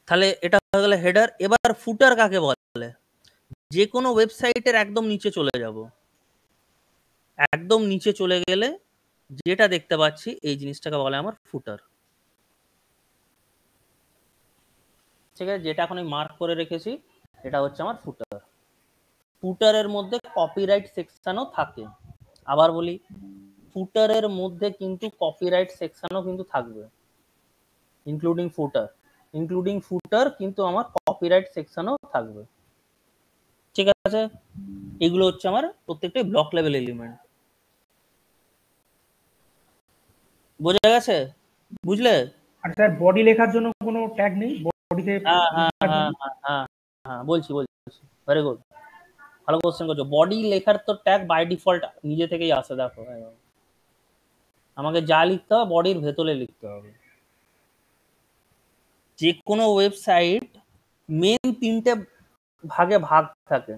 তাহলে এটা হয়ে গেল হেডার। এবার ফুটার কাকে বলে? যে কোনো ওয়েবসাইটের একদম নিচে চলে যাব, একদম নিচে চলে গেলে যেটা দেখতে পাচ্ছি এই জিনিসটাকে বলে আমার ফুটার। ঠিক আছে, যেটা এখন আমি মার্ক করে রেখেছি এটা হচ্ছে আমার ফুটার। ফুটারের মধ্যে কপিরাইট সেকশনও থাকে। আবার বলি, ফুটারের মধ্যে কিন্তু কপিরাইট সেকশনও কিন্তু থাকবে, ইনক্লুডিং ফুটার কিন্তু আমার কপিরাইট সেকশনও থাকবে। ঠিক আছে, এগুলো হচ্ছে আমার প্রত্যেকটাই ব্লক লেভেল এলিমেন্ট। বোঝা গেছে? বুঝলে? আর স্যার বডি লেখার জন্য কোনো ট্যাগ নেই বডিতে? হ্যাঁ, বলছি, ভেরি গুড, ভালো কোশ্চেন করছো। বডি লেখার তো ট্যাগ বাই ডিফল্ট নিজে থেকেই আসে, দেখো আমাকে যা লিখতে হবে বডির ভেতরে লিখতে হবে। যে কোনো ওয়েবসাইট মেন 3টে ভাগে ভাগ থাকে।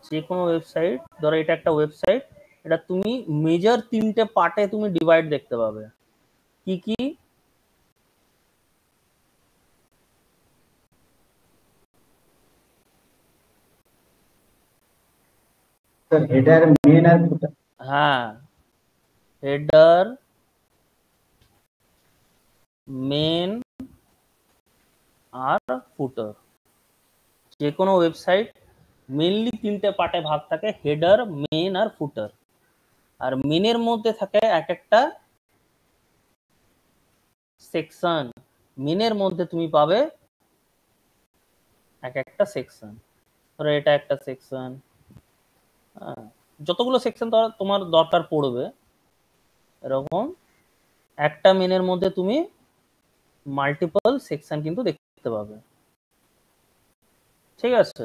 যে কোনো ওয়েবসাইট, ধরো এটা একটা ওয়েবসাইট, এটা তুমি মেজর 3টে পার্টে তুমি ডিভাইড দেখতে পাবে। কি কি? স্যার হেডার, মেন আর ফুটার। হ্যাঁ, হেডার, মেন আর ফুটার। যে কোনো ওয়েবসাইট মেনলি 3টে পার্টে ভাগ থাকে, হেডার, মেন আর ফুটার। আর মেনের মধ্যে থাকে এক একটা সেকশন। মেনের মধ্যে তুমি পাবে এক একটা সেকশন। ধরো এটা একটা সেকশন, যতগুলো সেকশন তোমার দরকার পড়বে এরকম একটা মেনের মধ্যে তুমি মাল্টিপল সেকশন কিন্তু দেখতে পাবে। ঠিক আছে,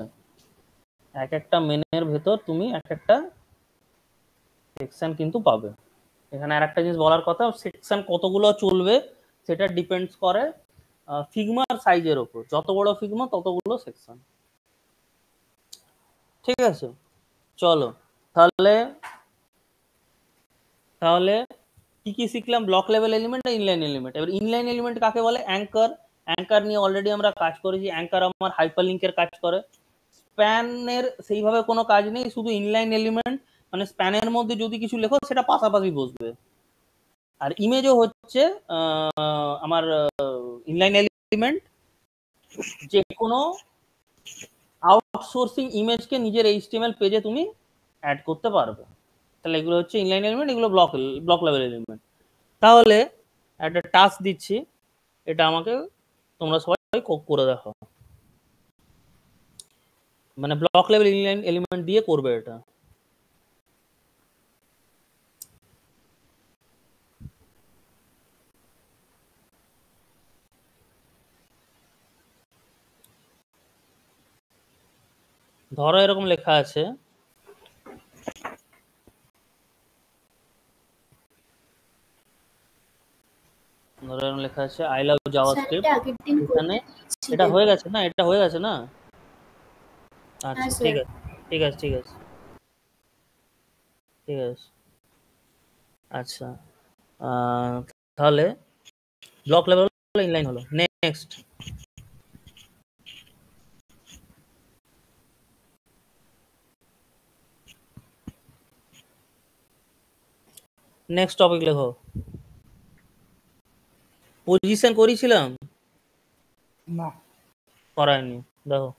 এক একটা মেনের ভেতর তুমি এক একটা সেকশন কিন্তু পাবে। এখানে আর একটা জিনিস বলার কথা, সেকশন কতগুলো চলবে সেটা ডিপেন্ডস করে ফিগমার সাইজের ওপর। যত বড় ফিগমা ততগুলো সেকশন। ঠিক আছে, চলো তাহলে তাহলে কি কি শিখলাম? ব্লক লেভেল এলিমেন্ট আর ইনলাইন এলিমেন্ট। এবার ইনলাইন এলিমেন্ট কাকে বলে? অ্যাঙ্কার। অ্যাঙ্কার নিয়ে অলরেডি আমরা কাজ করেছি। অ্যাঙ্কার আমার হাইপারলিংকের কাজ করে। স্প্যানের সেইভাবে কোনো কাজ নেই, শুধু ইনলাইন এলিমেন্ট, মানে স্প্যানের মধ্যে যদি কিছু লেখো সেটা পাশাপাশি বসবে। আর ইমেজও হচ্ছে আমার ইনলাইন এলিমেন্ট। যে কোনো আউটসোর্সিং ইমেজকে নিজের এইচটিএমএল পেজে তুমি অ্যাড করতে পারবে। তাহলে এগুলো হচ্ছে ইনলাইন এলিমেন্ট, এগুলো ব্লক লেভেল এলিমেন্ট। তাহলে একটা টাস্ক দিচ্ছি, এটা আমাকে তোমরা সবাই করে দেখো। মানে ব্লক লেভেল ইনলাইন এলিমেন্ট দিয়ে করবে এটা। ধরো এরকম লেখা আছে, ধরো এরকম লেখা আছে আই লাভ স্যার জাভাস্ক্রিপ্ট। এটা আগের দিন এখানে করেছিলেন। এটা হয়ে গেছে না? এটা হয়ে গেছে না? আচ্ছা হ্যাঁ ঠিক স্যার। আছে, ঠিক আছে, ঠিক আছে, ঠিক আছে। আচ্ছা, তাহলে ব্লক লেভেল ইনলাইন হলো। নেক্সট, নেক্সট টপিক লেখো। পজিশন করেছিলাম? না, করায়নি। দেখো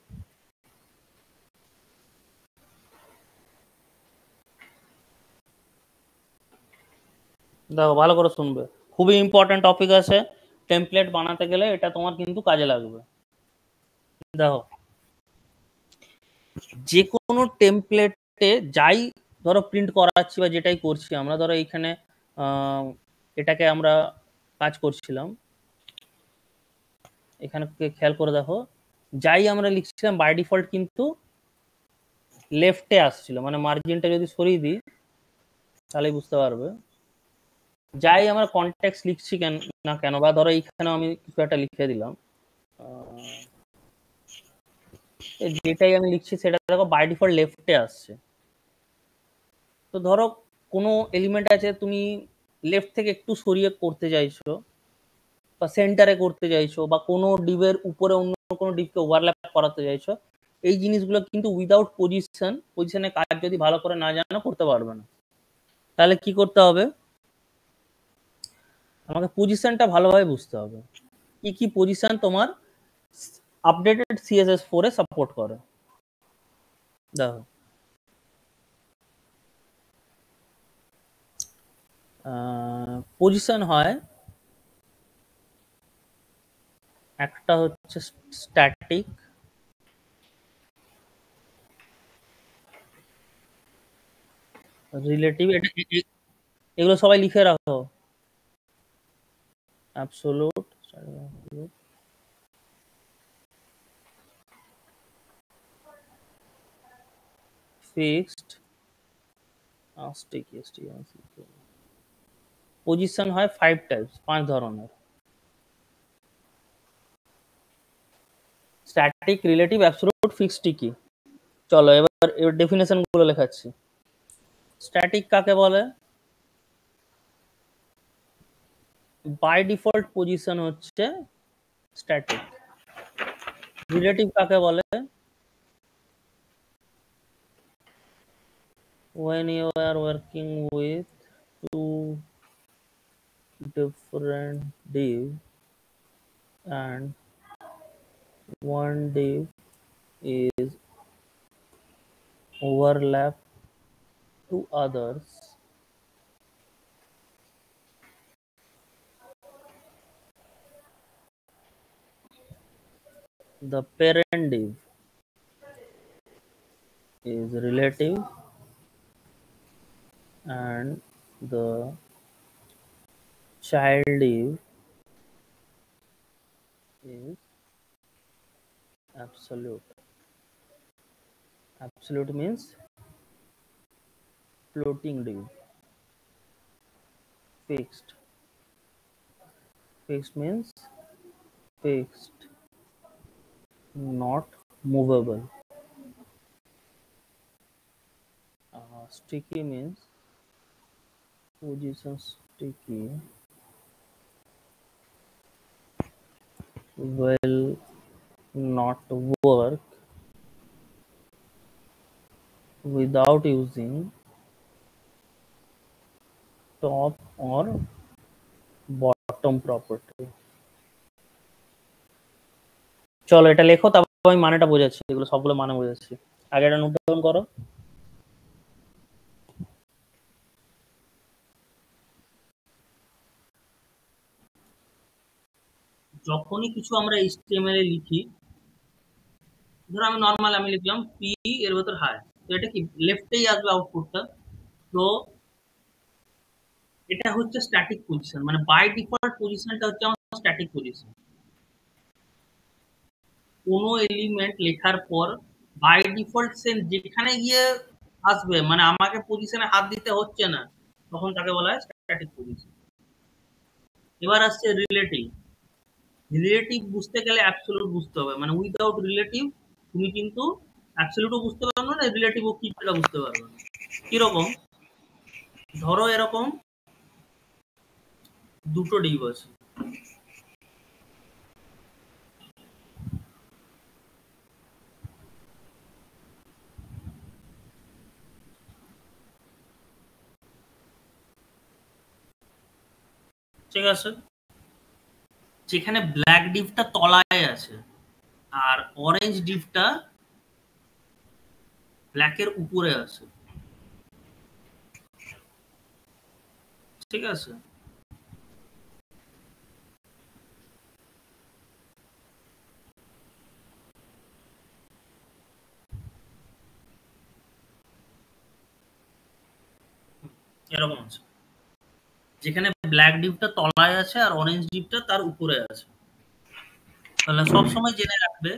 দেখো ভালো করে শুনবে, খুবই ইম্পর্টেন্ট টপিক আছে। টেমপ্লেট বানাতে গেলে এটা তোমার কিন্তু কাজে লাগবে। দেখো, যে কোনো টেমপ্লেটে যাই ধরো প্রিন্ট করাচ্ছি বা যেটাই করছি আমরা, ধরো এইখানে এটাকে আমরা কাজ করছিলাম, এখানে খেয়াল করে দেখো, যাই আমরা লিখছিলাম বাই ডিফল্ট কিন্তু লেফটে আসছিল। মানে মার্জিনটা যদি সরিয়ে দিই তাহলে বুঝতে পারবে। যাই আমরা কনটেক্সট লিখছি না কেন, বা ধরো এইখানে আমি কিছু একটা লিখে দিলাম, যেটাই আমি লিখছি সেটা দেখো বাই ডিফল্ট লেফটে আসছে। তো ধরো কোনো এলিমেন্ট আছে তুমি লেফট থেকে একটু সরিয়ে করতে চাইছো বা সেন্টারে করতে চাইছো বা কোনো ডিভের উপরে অন্য কোনো ডিভকে ওভারল্যাপ করাতে চাইছো, এই জিনিসগুলো কিন্তু উইদাউট পজিশনের কাজ যদি ভালো করে না জানো করতে পারবে না। তাহলে কি করতে হবে? আমাকে পজিশনটা ভালোভাবে বুঝতে হবে। কি কি পজিশন তোমার আপডেটেড CSS4 এ সাপোর্ট করে। দেখো, পজিশন হয়, একটা হচ্ছে স্ট্যাটিক, রিলেটিভ, এগুলো সবাই লিখে রাখো। অ্যাবসোলুট, ফিক্সড স্টিকি পজিশন হয় 5 টাইপস, 5 ধরনের। Static, relative, absolute, fixed, sticky. চলো এবার ডেফিনেশন গুলো লেখাচ্ছি। স্ট্যাটিক কাকে বলে? বাই ডিফল্ট পজিশন হচ্ছে স্ট্যাটিক। রিলেটিভ কাকে বলে? when you are working with two different div and one div is overlap to others, the parent div is relative and the child div is absolute. Absolute means floating div. Fixed. Fixed means fixed, not movable. Sticky means position sticky, will not work without using top or bottom property. চলো এটা লেখো, তারপর আমি মানেটা বোঝাচ্ছি, এগুলো সবগুলো মানে বোঝাচ্ছি। আগে এটা নোট ডাউন করো। যখনই কিছু আমরা HTML এ লিখি, ধরো আমি নরমাল আমি লিখলাম পি এর ভেতর হাই, তো এটা কি লেফটেই আসবে আউটপুটটা। তো এটা হচ্ছে স্ট্যাটিক পজিশন, মানে বাই ডিফল্ট পজিশনটা হচ্ছে আমার স্ট্যাটিক পজিশন। কোনো এলিমেন্ট লেখার পর বাই ডিফল্ট সে যেখানে গিয়ে আসবে, মানে আমাকে পজিশনে হাত দিতে হচ্ছে না, তখন তাকে বলা হয় স্ট্যাটিক পজিশন। এবার আসছে রিলেটিভ। রিলেটিভ বুঝতে গেলে অ্যাবসলিউট বুঝতে হবে, মানে উইদাউট রিলেটিভ তুমি কিন্তু অ্যাবসলিউটও বুঝতে পারবে না, রিলেটিভও কি সেটা বুঝতে পারবে না। কিরকম? ধরো এরকম দুটো ডিভ আছে, ঠিক আছে, যেখানে ব্ল্যাক ডিভটা তলায় আছে আর অরেঞ্জ ডিভটা ব্ল্যাকের উপরে আছে, ঠিক আছে। এরকম আছে, যেখানে ব্ল্যাক ডিভটা তলায় আছে আর অরেঞ্জ ডিভটা তার উপরে আছে। তাহলে সবসময় জেনে রাখবে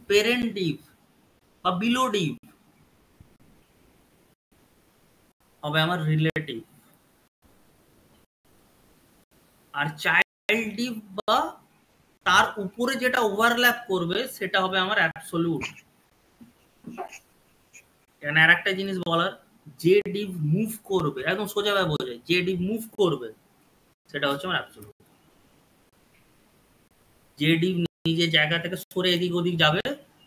পেরেন্ট ডিভ বা বিলো ডিভ হবে আমার রিলেটিভ, আর চাইল্ড ডিভ বা তার উপরে যেটা ওভারল্যাপ করবে সেটা হবে আমার অ্যাবসলিউট। এখানে আরেকটা জিনিস বলার, যে ডিভ মুভ করবে, একদম সোজাভাবে বোঝায়, যে ডিভ মুভ করবে সেটা হচ্ছে আমার অ্যাবসলিউট। যে ডিভ নিজের জায়গা থেকে সরে এদিক ওদিক যাবে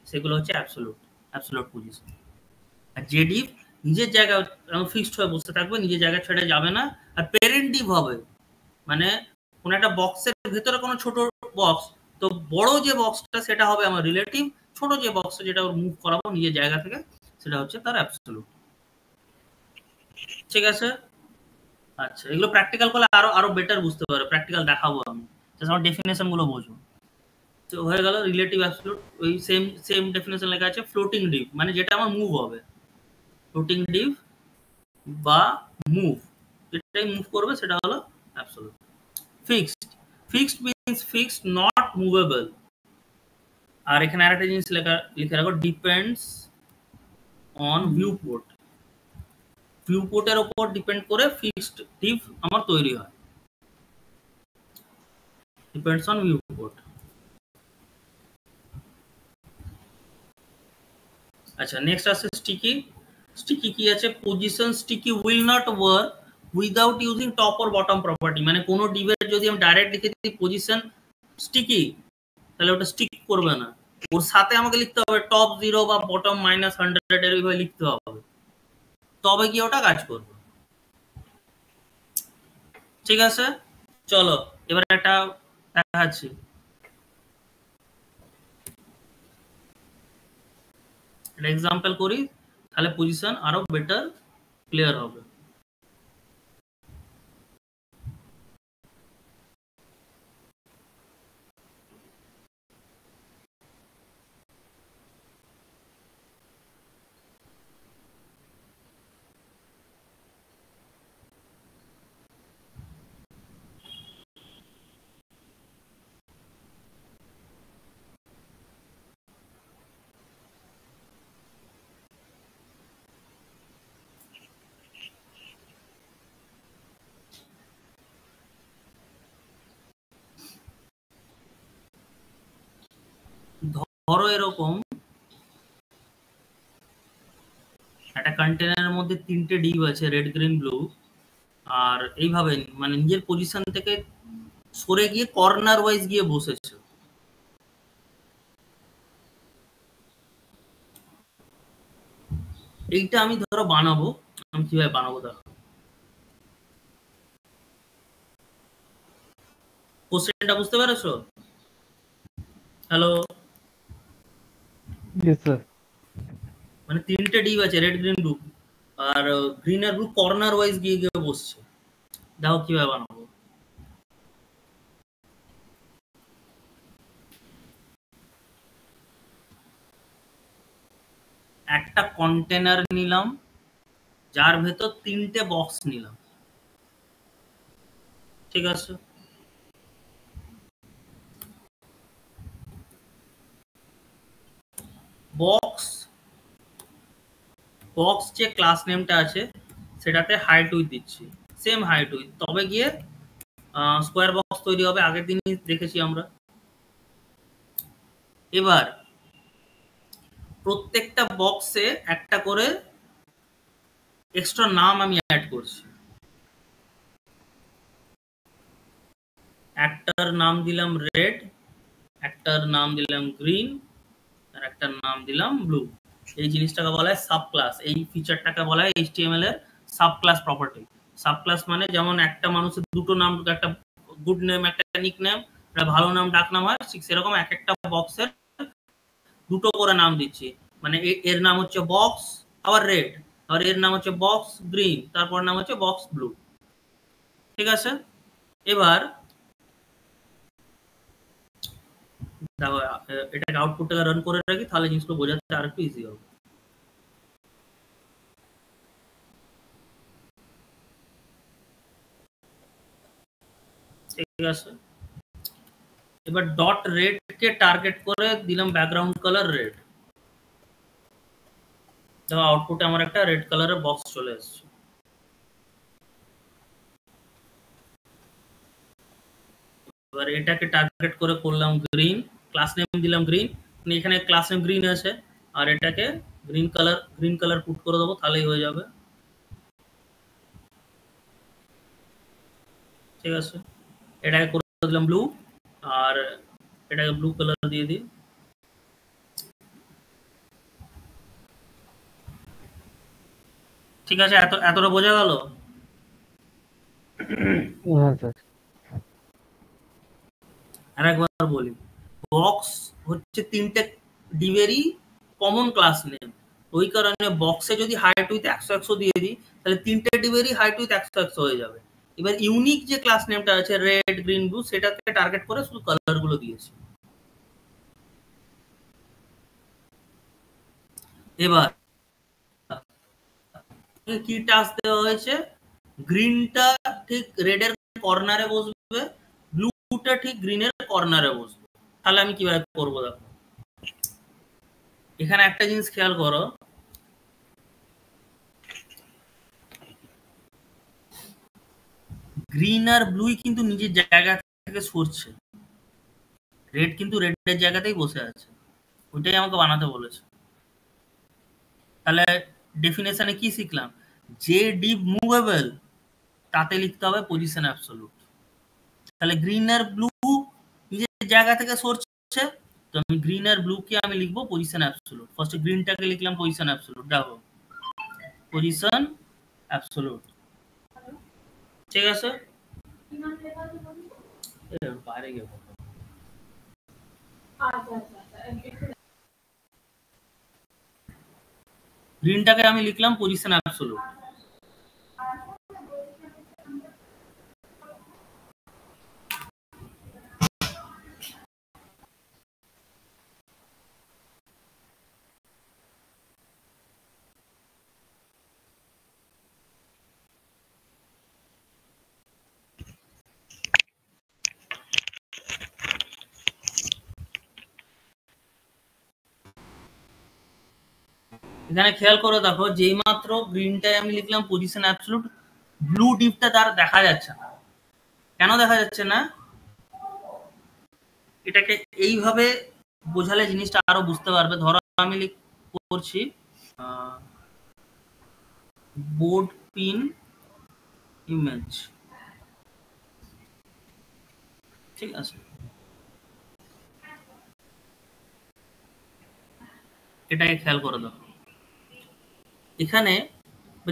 সেগুলো হচ্ছে অ্যাবসলিউট, অ্যাবসলিউট পজিশন। আর যে ডিভ নিজের জায়গায় ফিক্সড হয়ে বসে থাকবে, নিজের জায়গা ছেড়ে যাবে না। আর প্যারেন্ট ডিভ হবে মানে কোন একটা বক্সের ভেতরে কোনো ছোট বক্স, তো বড় যে বক্সটা সেটা হবে আমার রিলেটিভ, ছোট যে বক্সটা যেটা মুভ করাবো নিজের জায়গা থেকে সেটা হচ্ছে তার অ্যাবসলিউট, ঠিক আছে। আচ্ছা, এগুলো প্র্যাকটিক্যাল করলে আরো আরো বেটার বুঝতে পারবে, প্র্যাকটিক্যাল দেখাবো আমি, জাস্ট আমার ডেফিনেশন গুলো বোঝো। তো হয়ে গেল রিলেটিভ অ্যাবসলিউট। ওই সেম সেম ডেফিনেশন লেখা আছে ফ্লোটিং ডিভ, মানে যেটা আমার মুভ হবে, ফ্লোটিং ডিভ বা মুভ, যেটাই মুভ করবে সেটা হলো absolute. Fixed, fixed means fixed not movable. আর এখানে আরেকটা জিনিস লিখে রাখো, ডিপেন্ডস অন ভিউপোর্ট। ভিউপোর্টের উপর ডিপেন্ড করে ফিক্সড ডিভ আমার তৈরি হয়, ডিপেন্ডস অন ভিউপোর্ট। আচ্ছা, নেক্সট আছে স্টিকি। স্টিকি কি আছে? Position sticky will not work without using top or bottom property. মানে কোনো ডিভের যদি আমি ডাইরেক্ট লিখে দিই পজিশন স্টিকি, তাহলে ওটা স্টিক করবে না, ওর সাথে আমাকে লিখতে হবে টপ 0 বা বটম -100 এর এইভাবে লিখতে হবে, তবে কি ওটা কাজ করবে। ঠিক আছে, চলো এবার একটা দেখাচ্ছি। একটা এক্সাম্পল করি, তাহলে পজিশন আরো বেটার ক্লিয়ার হবে। ধরো এরকম একটা কন্টেনারের মধ্যে 3টে ডিভ আছে, রেড গ্রিন ব্লু, আর এইভাবে মানে নিজের পজিশন থেকে সরে গিয়ে কর্নার ওয়াইজ গিয়ে বসেছে। এইটা আমি ধরো বানাবো, আমি কিভাবে বানাবো দেখো। কোশ্চেনটা বুঝতে পেরেছো? Hello, Yes, sir. মানে 3টে ডিভ আছে, রেড গ্রিন ব্লু, আর গ্রিন আর ব্লু কর্নার ওয়াইজ গিয়ে গিয়ে বসছে। দেখো কিভাবে বানাবো। একটা কন্টেনার নিলাম, যার ভেতর 3টে বক্স নিলাম, ঠিক আছে। বক্স যে ক্লাস নেমটা আছে সেটাতে হাইট উইথ দিচ্ছি, সেম হাইট উইথ, তবে গিয়ে স্কোয়ার বক্স তৈরি হবে। আগের দিনই দেখেছি আমরা। এবার প্রত্যেকটা বক্সে একটা করে এক্সট্রা নাম আমি অ্যাড করছি। একটার নাম দিলাম রেড, একটার নাম দিলাম গ্রিন, আর একটার নাম দিলাম ব্লু। এই জিনিসটাকে বলা হয় সাব ক্লাস। এই ফিচারটাকে বলা হয় HTML এর sub class property. Sub class মানে যেমন একটা মানুষের দুটো নাম, একটা গুড নেম, একটা নিক নেম, একটা ভালো নাম ডাক নাম হয়, ঠিক সেরকম এক একটা বক্সের দুটো করে নাম দিচ্ছি। মানে এর নাম হচ্ছে বক্স আবার রেড, আর এর নাম হচ্ছে বক্স গ্রিন, তারপর নাম হচ্ছে বক্স ব্লু। ঠিক আছে, এবার দেখো এটাকে আউটপুটটাকে রান করে রাখি, তাহলে জিনিসগুলো বোঝাতে আর একটু ইজি হবে। ঠিক আছে, এবার ডট রেড কে টার্গেট করে দিলাম ব্যাকগ্রাউন্ড কালার রেড। দেখো আউটপুটে আমার একটা রেড কালারের বক্স চলে এসেছে। এবার এটাকে টার্গেট করে করলাম গ্রিন, ক্লাস নেম দিলাম গ্রিন, এখানে ক্লাস নেম গ্রিন আছে, আর এটাকে গ্রিন কালার পুট করে দেবো, তাহলেই হয়ে যাবে। ঠিক আছে, এটাকে করে দিলাম ব্লু, আর এটাকে ব্লু কালার দিয়ে দিই। ঠিক আছে, এতটা বোঝা গেল? হ্যাঁ স্যার। আরেকবার বলি, বক্স হচ্ছে 3টে ডিভেরই কমন ক্লাস নেম, ওই কারণে বক্সে যদি হাইট উইথ 100 দিয়ে দিই, তাহলে 3টে ডিভেরই হাইট উইথ 100 হয়ে যাবে। এবার ইউনিক যে ক্লাস নেমটা আছে রেড গ্রিন ব্লু, সেটাকে টার্গেট করে শুধু কালার গুলো দিয়েছি। এবার কি টাস্ক দেওয়া হয়েছে, গ্রিনটা ঠিক রেডের কর্নারে বসবে, ব্লুটা ঠিক গ্রিনের কর্নারে বসবে। তাহলে আমি কিভাবে করবো দেখো, এখানে একটা জিনিস খেয়াল করো, গ্রিন আর ব্লুই কিন্তু নিজের জায়গা থেকে সরছে, রেড কিন্তু রেডের জায়গাতেই বসে আছে, ওইটাই আমাকে বানাতে বলেছে। তাহলে ডেফিনেশনে কি শিখলাম, যে ডিপ মুভেবল তাতে লিখতে হবে পজিশন অ্যাবসলিউট। তাহলে গ্রিন আর ব্লু নিজের জায়গা থেকে সরছে, তো আমি গ্রিন আর ব্লু কে আমি লিখবো পজিশন অ্যাবসলিউট। ফার্স্ট গ্রিনটাকে লিখলাম পজিশন অ্যাবসলিউট, দেখো পজিশন অ্যাবসলিউট, ঠিক আছে। বাইরে গিয়ে গ্রিনটাকে আমি লিখলাম পজিশন অ্যাবসলিউট। এখানে খেয়াল করে দেখো, যেই মাত্র গ্রিনটায় আমি লিখলাম পজিশন অ্যাবসলিউট, ব্লু ডিপটা তার দেখা যাচ্ছে না। কেন দেখা যাচ্ছে না? এটাকে এইভাবে বোঝালে জিনিসটা আরো বুঝতে পারবে। ধরো আমি করছি বোর্ড পিন ইমেজ, ঠিক আছে, এটাকে খেয়াল করে দাও। এখানে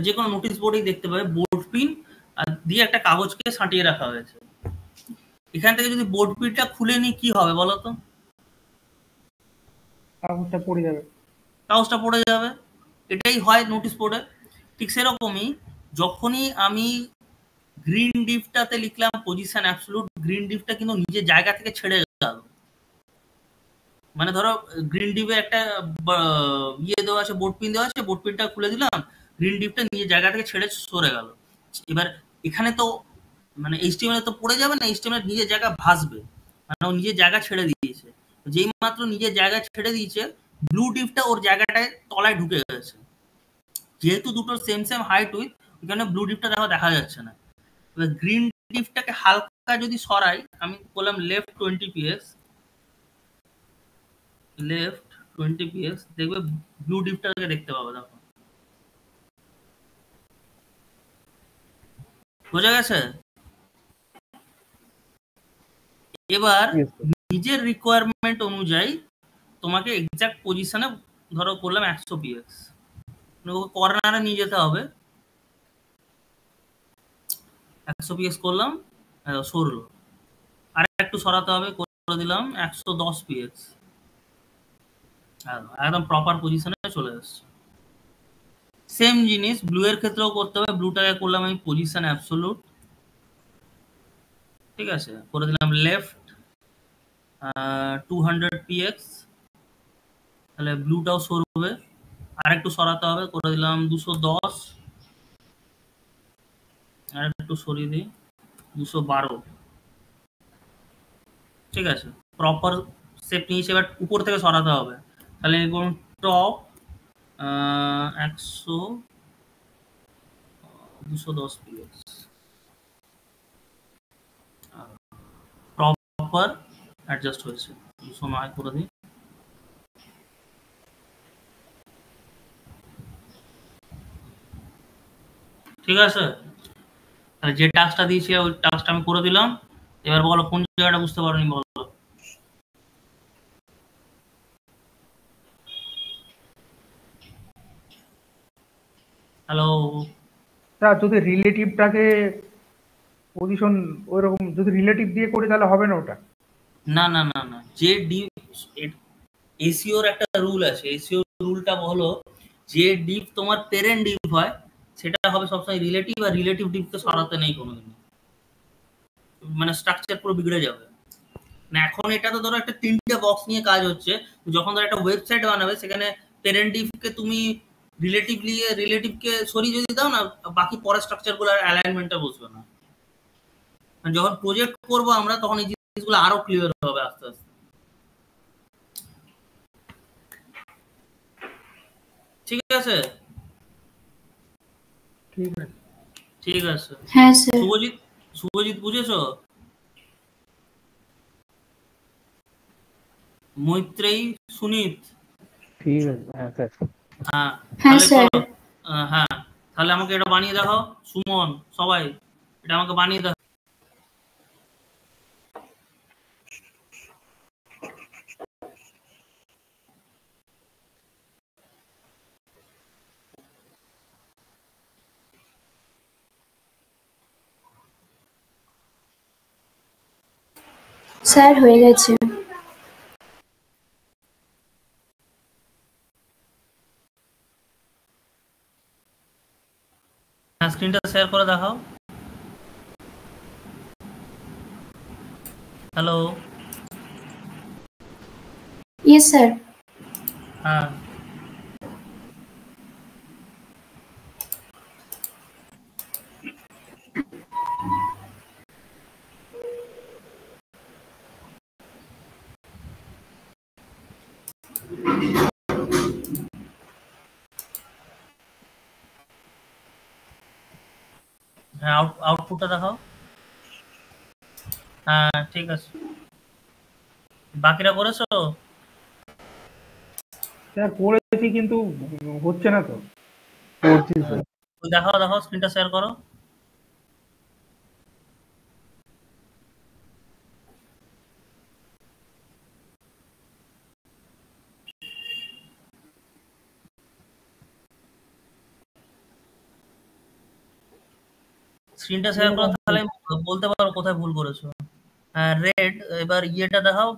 যে কোনো নোটিশ বোর্ডেই দেখতে পাবে বোর্ড পিন আর দিয়ে একটা কাগজকে সাঁটিয়ে রাখা হয়েছে। এখান থেকে যদি বোর্ড পিনটা খুলে নি কি হবে বলো তো? কাগজটা পড়ে যাবে। কাগজটা পড়ে যাবে, এটাই হয় নোটিশ বোর্ডে। ঠিক সেরকমই যখনই আমি গ্রিন ডিপটাতে লিখলাম পজিশন অ্যাবসলিউট, গ্রিন ডিপটা কিন্তু নিজের জায়গা থেকে ছেড়ে গেল। মানে ধরো গ্রিন ডিপে একটা ইয়ে দেওয়া আছে, বোর্ড পিন দেওয়া আছে, বোর্ড পিনটা খুলে দিলাম, গ্রিন ডিপটা নিজের জায়গা থেকে ছেড়ে সরে গেল। এবার এখানে তো মানে এইচটিএমএল তো পড়ে যাবে না, এইচটিএমএল নিজের জায়গা ভাসবে, মানে ও নিজের জায়গা ছেড়ে দিয়েছে। যেই মাত্র নিজের জায়গা ছেড়ে দিয়েছে, ব্লু ডিপটা ওর জায়গাটায় তলায় ঢুকে গেছে। যেহেতু দুটো সেম সেম হাইট উইথ, এখানে ব্লু ডিপটা দেখা যাচ্ছে না। এবার গ্রিন ডিপটাকে হালকা যদি সরাই, আমি বললাম লেফট 20 PS, লেফট 20 PS, দেখবে ব্লু ডিপটাকে দেখতে পাবে। দেখো বোঝা গেছে? এবার নিজের রিকোয়ারমেন্ট অনুযায়ী তোমাকে এক্সাক্ট পজিশনে ধরো করলাম 100 PS, কর্নারে নিয়ে যেতে হবে। 100 PS করলাম, সরলো, আর একটু সরাতে হবে, করে দিলাম 110 PS, একদম প্রপার পজিশনে চলে আসছে। সেম জিনিস ব্লু এর ক্ষেত্রেও করতে হবে। ব্লুটাকে করলাম আমি পজিশন অ্যাবসলিউট, ঠিক আছে, করে দিলাম লেফট 200 PX, তাহলে ব্লুটাও সরবে, আর একটু সরাতে হবে, করে দিলাম 210, আর একটু সরিয়ে দিই 212, ঠিক আছে, প্রপার শেপ নিয়েছে। এবার উপর থেকে সরাতে হবে, তাহলে এরকম টপ 100 210 PX, প্রপার অ্যাডজাস্ট হয়েছে। 209 করে দিই, ঠিক আছে। তাহলে যে টাস্কটা দিয়েছি ওই টাস্কটা আমি করে দিলাম। এবার বলো কোন জায়গাটা বুঝতে পারোনি বলো। হ্যালো, যদি রিলেটিভটাকে পজিশন ওইরকম যদি রিলেটিভ দিয়ে করে তাহলে হবে না ওটা? না না না না, যে ডিপ, এসিওর একটা রুল আছে। এসিও রুলটা হলো যে ডিপ তোমার প্যারেন্ট ডিপ হয় সেটা হবে সবসময় রিলেটিভ, আর রিলেটিভ ডিপকে সরাতে নেই কোনোদিন, মানে স্ট্রাকচার পুরো বিগড়ে যাবে। না এখন এটা তো ধরো একটা 3টে বক্স নিয়ে কাজ হচ্ছে, যখন ধরো একটা ওয়েবসাইট বানাবে সেখানে প্যারেন্ট ডিপকে তুমি রিলেটিভকে সরিয়ে যদি দাও না, বাকি পরের স্ট্রাকচারগুলোর অ্যালাইনমেন্টটা বসবে না। যখন প্রজেক্ট করবো আমরা তখন এই জিনিসগুলো আরো ক্লিয়ার হবে আস্তে আস্তে, ঠিক আছে? ঠিক আছে। ঠিক আছে। হ্যাঁ স্যার। শুভজিৎ বুঝেছো? মৈত্রেয়ী, সুনীত। ঠিক আছে, হ্যাঁ স্যার। হ্যাঁ হ্যাঁ তাহলে স্যার। চলো। হ্যাঁ তাহলে আমাকে এটা বানিয়ে দেখাও। সুমন, সবাই এটা আমাকে বানিয়ে দাও। স্যার হয়ে গেছে। হ্যাঁ স্ক্রিনটা শেয়ার করে দেখাও। হ্যালো। Yes sir. হ্যাঁ হ্যাঁ আউটপুটটা দেখাও। হ্যাঁ ঠিক আছে। বাকিরা করেছো? স্যার করেছি কিন্তু হচ্ছে না তো। করছি স্যার। দেখাও দেখাও, স্ক্রিনটা শেয়ার করো। স্ক্রিনটা শেয়ার করো, তাহলে আমি বলতে পারবো কোথায় ভুল করেছো। হ্যাঁ রেড, এবার ইয়েটা দেখাও।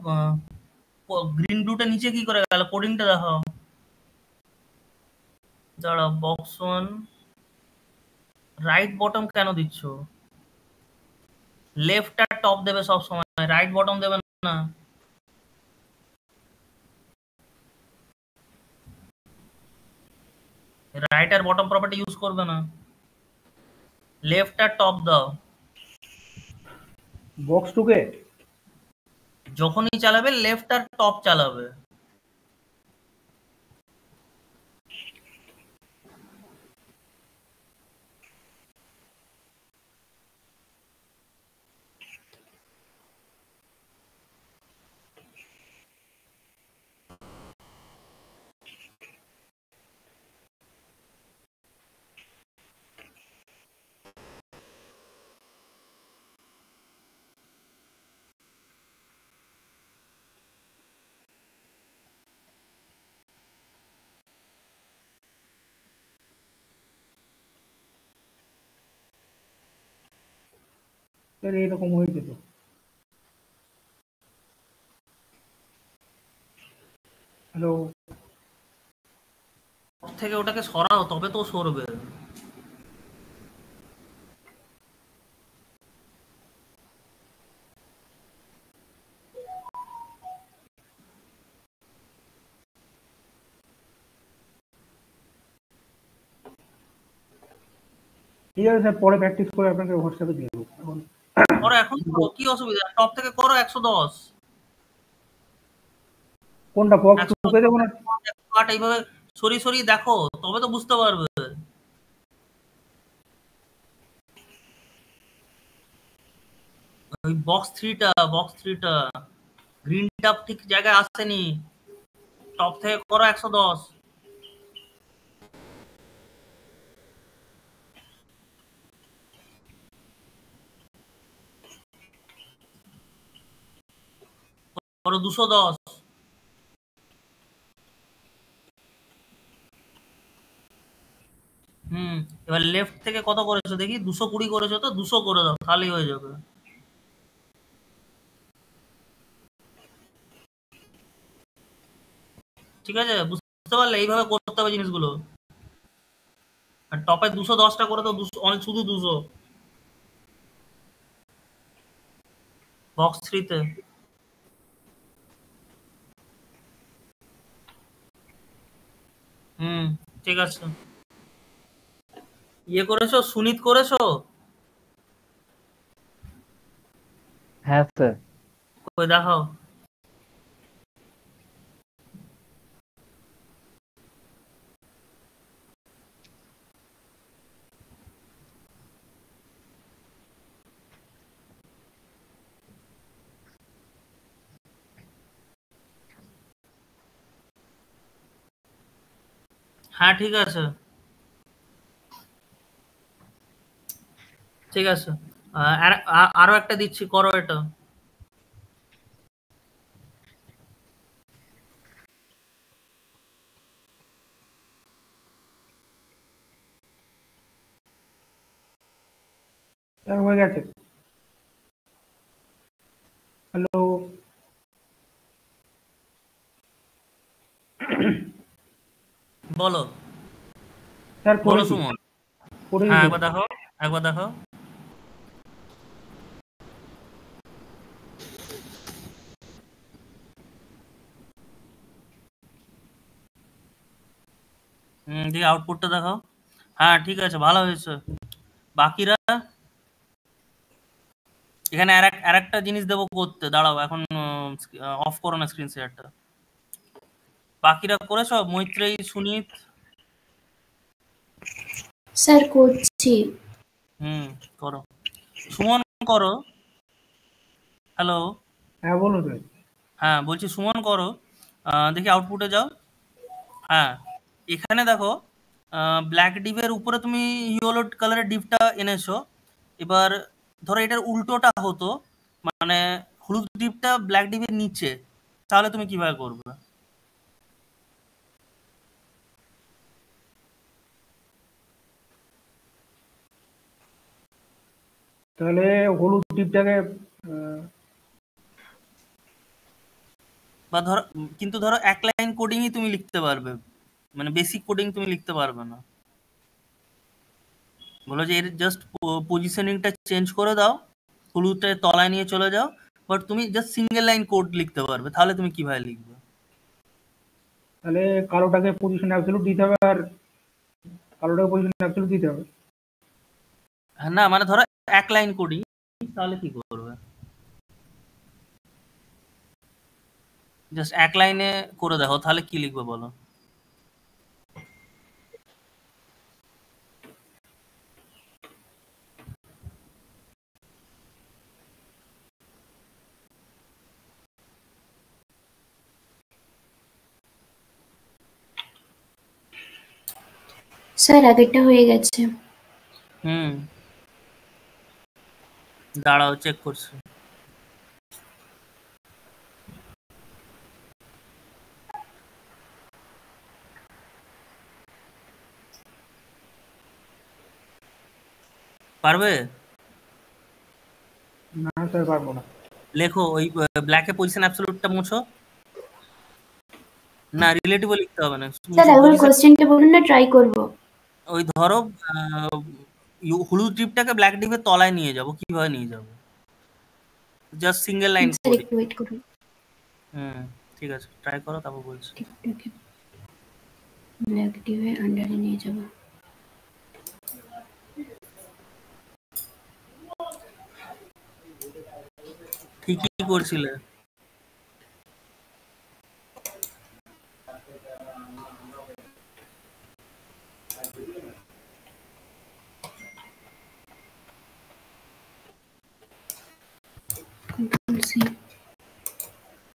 গ্রিন ব্লুটা নিচে কি করে গেল? কোডিংটা দেখাও। দাঁড়াও, বক্স ওয়ান রাইট বটম কেন দিচ্ছ? লেফট আর টপ দেবে সব সময়, রাইট বটম দেবে না। রাইট আর বটম প্রপার্টি ইউজ করবে না, লেফট আর টপ দাও। বক্স টুকে যখনই চালাবে লেফট আর টপ চালাবে। স্যার এরকম হয়েছে তো। হ্যালো। থেকে ওটাকে সরাও, তবে তো সরবে। ঠিক আছে স্যার, পরে প্র্যাকটিস করে আপনাকে হোয়াটসঅ্যাপে দিয়ে দেবো এখন। করো এখন, করো, কি অসুবিধা? টপ থেকে করো 110। কোনটা বক্স টুকে দেবো না? 108 এইভাবে সরিয়ে সরিয়ে দেখো, তবে তো বুঝতে পারবে। ওই বক্স থ্রিটা গ্রিন টাপ ঠিক জায়গায় আসেনি। টপ থেকে করো 110। করো 210। হুম, এবার লেফট থেকে কত করেছো দেখি? 220 করেছো তো, 200 করে দাও, তাহলেই হয়ে যাবে। ঠিক আছে, বুঝতে পারলে? এইভাবে করতে হবে জিনিসগুলো। আর টপে 210টা করে তো, শুধু 200 বক্স থ্রিতে। হুম ঠিক আছে। ইয়ে করেছো, সুনিত করেছো? হ্যাঁ স্যার। ওই দেখাও। হ্যাঁ ঠিক আছে, ঠিক আছে। আরো একটা দিচ্ছি, করো এটা। স্যার হয়ে গেছে। হ্যালো। বলো স্যার বলো করেছি, সুমন। করে হ্যাঁ দিয়েছি। একবার দেখো, একবার দেখো। ঠিক, আউটপুটটা দেখাও। হ্যাঁ ঠিক আছে, ভালো হয়েছে। বাকিরা, এখানে আরেকটা জিনিস দেবো করতে, দাঁড়াও এখন অফ করো না স্ক্রিন শেয়ারটা। বাকিরা করেছো? মৈত্রেয়ী, সুনীত? স্যার করছি। হুম, করো। সুমন করো। হ্যালো। হ্যাঁ বলুন স্যার। হ্যাঁ বলছি সুমন করো। দেখি আউটপুটে যাও। হ্যাঁ, এখানে দেখো ব্ল্যাক ডিপের উপরে তুমি ইয়েলো কালারের ডিপটা এনেছো। এবার ধরো এটার উল্টোটা হতো, মানে হলুদ ডিপটা ব্ল্যাক ডিপের নিচে, তাহলে তুমি কিভাবে করবে? তাহলে হলুদ টিপটাকে আহ, বা ধরো কিন্তু ধরো এক লাইন কোডিংই তুমি লিখতে পারবে, মানে বেসিক কোডিং তুমি লিখতে পারবে না। বলো যে এর জাস্ট পজিশনিংটা চেঞ্জ করে দাও, হলুদটা তলায় নিয়ে চলে যাও, বাট তুমি জাস্ট সিঙ্গেল লাইন কোড লিখতে পারবে, তাহলে তুমি কিভাবে লিখবে? তাহলে কালোটাকে পজিশন অ্যাবসলিউট দিতে হবে, আর কালোটাকে পজিশন অ্যাবসলিউট দিতে হবে। হ্যাঁ, না মানে ধরো এক লাইন কোডিং, তাহলে কি করবে? জাস্ট এক লাইনে করে দেখো, তাহলে কি লিখবে বলো। স্যার আগেরটা হয়ে গেছে। হুম, দাঁড়াও চেক করছি। পারবে? না স্যার পারবো না। লেখো ওই ব্ল্যাকে পজিশন অ্যাবসলিউটটা মুছো। না, রিলেটিভও লিখতে হবে না, স্যার মুছো একবার পজিশন। কোশ্চেনটা বলুন না, ট্রাই করব। ওই ধরো হলুদ ডিপটাকে ব্ল্যাক ডিপের তলায় নিয়ে যাবো, কিভাবে নিয়ে যাবো? Just single line sir coding. একটু ওয়েট করুন। হুম, ঠিক আছে, ট্রাই করো, তারপর বলছি। টিপটাকে ব্ল্যাক ডিপে আন্ডারে নিয়ে যাব। ঠিকই করছিলে। কন্ট্রোল সি,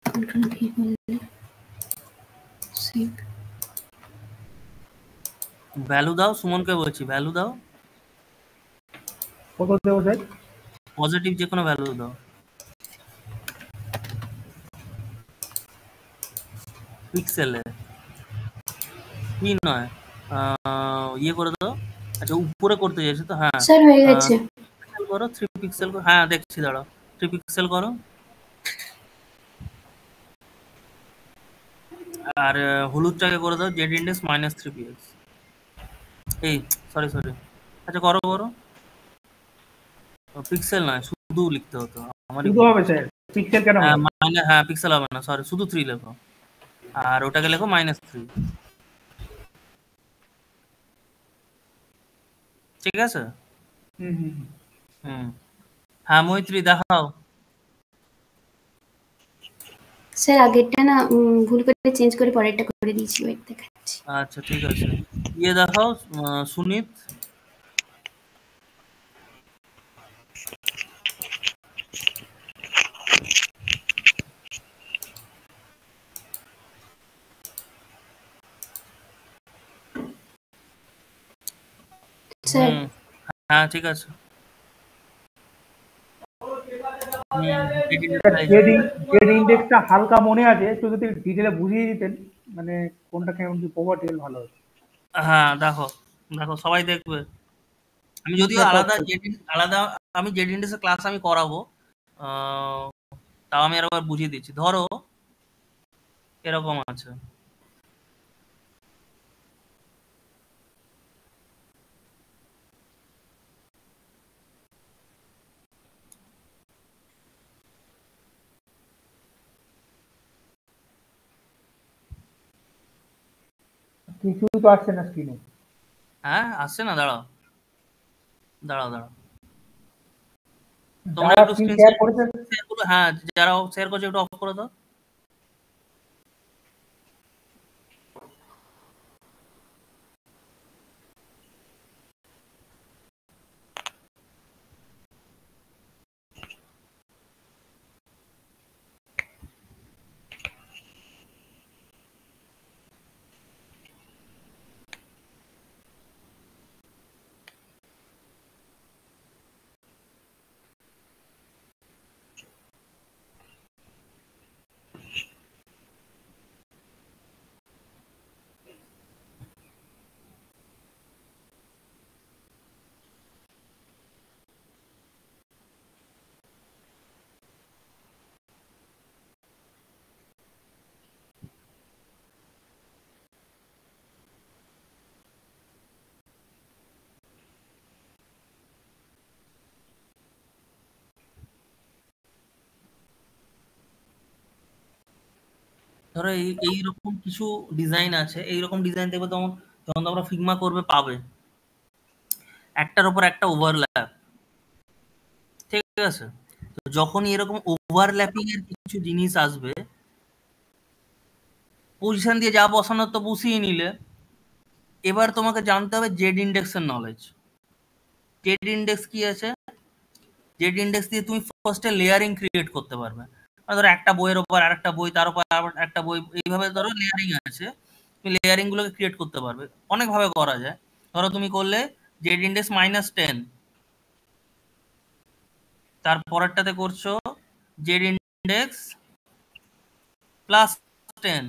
কন্ট্রোল ভি করলে সেভ। ভ্যালু দাও, সুমনকে বলছি ভ্যালু দাও। কত দেবো স্যার? পজিটিভ যে কোনো ভ্যালু দাও। পিক্সেলে কি নয়, ইয়ে করে দাও। আচ্ছা উপরে করতে চাইছো তো, হ্যাঁ। স্যার হয়ে গেছে। পিক্সেল করো, 3 পিক্সেল করো, হ্যাঁ দেখছি, দাঁড়াও 3 পিক্সেল করো। আর হলুদটাকে করে দাও জেড ইন্ডেক্স -3 px। এই সরি সরি, আচ্ছা করো করো। পিক্সেল নয়, শুধু লিখতে হতো, আমারই শুধু ভুল। হবে স্যার, পিক্সেল কেন হ্যাঁ হবে? হ্যাঁ পিক্সেল হবে না, সরি, শুধু 3 লেখো। আর ওটাকে লেখো -3। ঠিক আছে। হুম হুম হুম। হুম, হ্যাঁ মৈত্রী দেখাও। স্যার আগেরটা না ভুল করে চেঞ্জ করে পরেরটা করে দিয়েছি, ওয়েট দেখাচ্ছি। আচ্ছা ঠিক আছে, ইয়ে দেখাও সুনীত। স্যার হুম হ্যাঁ ঠিক আছে। জেড ইন্ডেক্সটা হালকা মনে আছে, একটু যদি ডিটেলে বুঝিয়ে দিতেন, মানে কোনটা কেমন কি প্রপার্টি ভালো হতো। হ্যাঁ দেখো দেখো সবাই দেখবে। আমি যদিও আলাদা আমি জেড ইন্ডেক্সের ক্লাস আমি করাবো, আহ, তাও আমি আরেকবার বুঝিয়ে দিচ্ছি। ধরো এরকম আছে, কিছুই তো আসছে না স্ক্রিনে। হ্যাঁ আসছে না, দাঁড়াও দাঁড়াও দাঁড়াও, তোমরা যারা একটু স্ক্রিন স্ক্রিন শেয়ার করেছেন, শেয়ার করো। হ্যাঁ যারা শেয়ার করছে একটু অফ করে দাও। ধরো এইরকম কিছু ডিজাইন আছে, এইরকম ডিজাইন দেখবে তখন যখন তোমরা ফিগমা করবে পাবে একটার উপর একটা ওভারল্যাপ, ঠিক আছে? তো যখনই এরকম ওভারল্যাপিং এর কিছু জিনিস আসবে, পজিশন দিয়ে যা বসানোর তো বসিয়ে নিলে, এবার তোমাকে জানতে হবে জেড ইন্ডেক্সের নলেজ। জেড ইন্ডেক্স কি আছে? জেড ইন্ডেক্স দিয়ে তুমি ফার্স্টে লেয়ারিং ক্রিয়েট করতে পারবে। মানে ধরো একটা বইয়ের ওপর আরেকটা বই, তার উপর আবার একটা বই, এইভাবে ধরো লেয়ারিং আছে, তুমি লেয়ারিং গুলোকে ক্রিয়েট করতে পারবে। অনেক ভাবে করা যায়। ধরো তুমি করলে জেড ইন্ডেক্স -10, তার পরেরটাতে করছো জেড ইন্ডেক্স +10,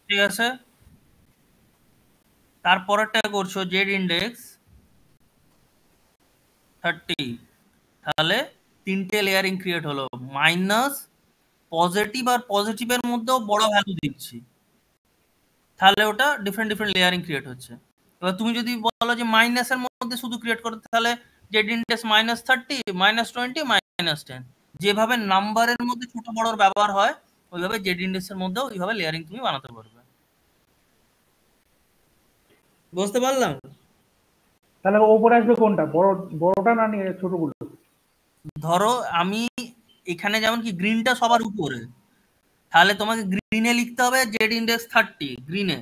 ঠিক আছে? তারপরেরটা করছো জেড ইন্ডেক্স 30, তাহলে তিনটে লেয়ারিং ক্রিয়েট হলো। মাইনাস, পজিটিভ, আর পজিটিভের মধ্যেও বড় ভ্যালু দিচ্ছি, তাহলে ওটা ডিফারেন্ট ডিফারেন্ট লেয়ারিং ক্রিয়েট হচ্ছে। এবার তুমি যদি বলো যে মাইনাসের মধ্যে শুধু ক্রিয়েট করতে, তাহলে জেড ইন্ডেক্স -30, -20, -10, যেভাবে নাম্বারের মধ্যে ছোট বড়র ব্যবহার হয়, ওইভাবে জেড ইন্ডেক্সের মধ্যেও ওইভাবে লেয়ারিং তুমি বানাতে পারবে। বুঝতে পারলাম? তাহলে ওপরে আসবে কোনটা, বড়টা না নিয়ে ছোটগুলো? ধরো আমি এখানে যেমন কি গ্রিনটা সবার উপরে, তাহলে তোমাকে গ্রিনে লিখতে হবে জেড ইন্ডেক্স 30 গ্রিনে।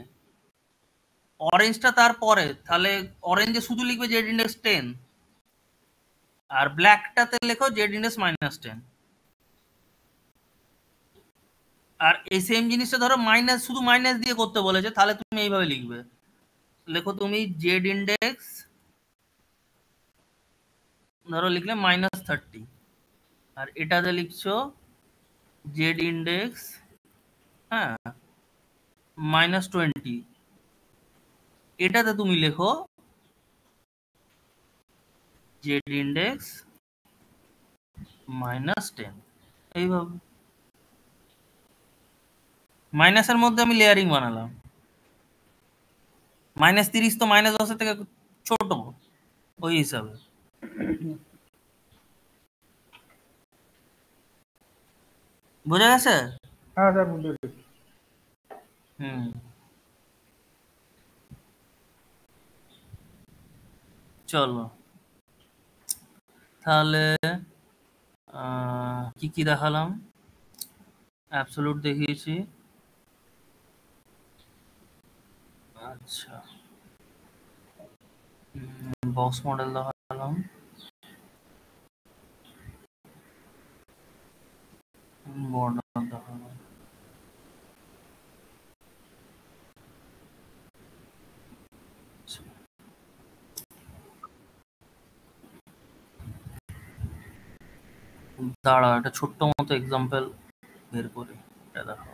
অরেঞ্জটা তারপরে, তাহলে অরেঞ্জে শুধু লিখবে জেড ইন্ডেক্স 10, আর ব্ল্যাকটাতে লেখো জেড ইন্ডেক্স -10। আর এই সেম জিনিসটা ধরো মাইনাস, শুধু মাইনাস দিয়ে করতে বলেছে, তাহলে তুমি এইভাবে লিখবে, লেখো তুমি জেড ইন্ডেক্স, ধরো লিখলে -30, আর এটাতে লিখছো জেড ইন্ডেক্স, হ্যাঁ, -20। এটাতে তুমি লেখো জেড ইন্ডেক্স -10, এইভাবে। মাইনাসের মধ্যে আমি লেয়ারিং বানালাম। -30 তো -10 থেকে ছোট, ওই হিসাবে। বোঝা গেছে? হ্যাঁ স্যার, বুঝতে পেরেছি। হুম, চলো তাহলে কি কি দেখালাম? অ্যাবসলিউট দেখিয়েছি, আচ্ছা বক্স মডেল দেখালাম, বর্ডার দেখালাম, দাঁড়া, একটা ছোট্ট মতো এক্সাম্পল বের করে এটা দেখো।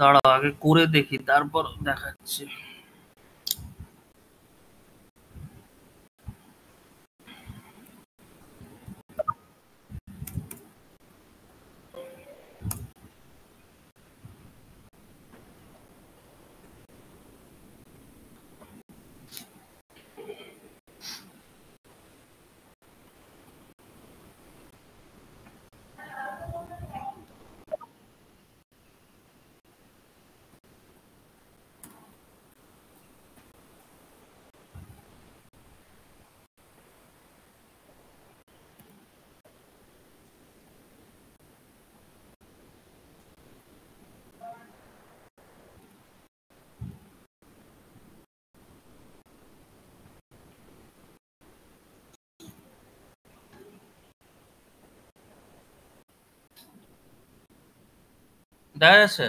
দাঁড়াও আগে করে দেখি তারপর দেখাচ্ছি। দেখা যাচ্ছে?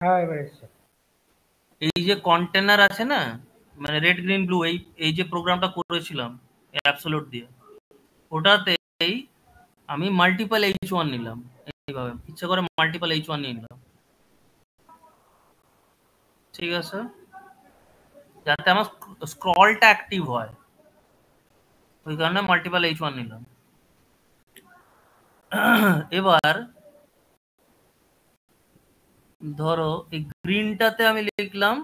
হ্যাঁ এবার এসছে। এই যে কন্টেনার আছে না, মানে রেড গ্রিন ব্লু, এই যে প্রোগ্রামটা করেছিলাম অ্যাবসলিউট দিয়ে, ওটাতেই আমি মাল্টিপল H1 নিলাম। এইভাবে ইচ্ছা করে মাল্টিপল H1 নিয়ে নিলাম, ঠিক আছে, যাতে আমার স্ক্রলটা অ্যাক্টিভ হয়, ওই কারণে মাল্টিপল H1 নিলাম। এবার ধরো এই গ্রিনটাতে আমি লিখলাম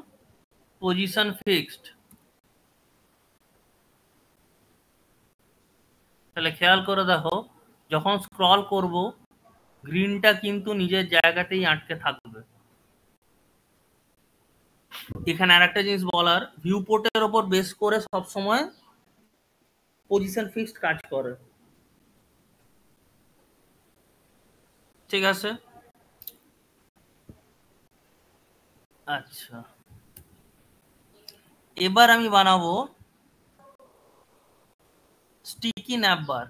পজিশন ফিক্সড। তাহলে খেয়াল করে দেখো, যখন স্ক্রল করব গ্রিনটা কিন্তু নিজের জায়গাতেই আটকে থাকবে। এখানে আরেকটা জিনিস বলার, ভিউ পোর্টের ওপর বেস করে সব সময় পজিশন ফিক্সড কাজ করে, ঠিক আছে। আচ্ছা, এবার আমি বানাবো স্টিকি ন্যাপবার।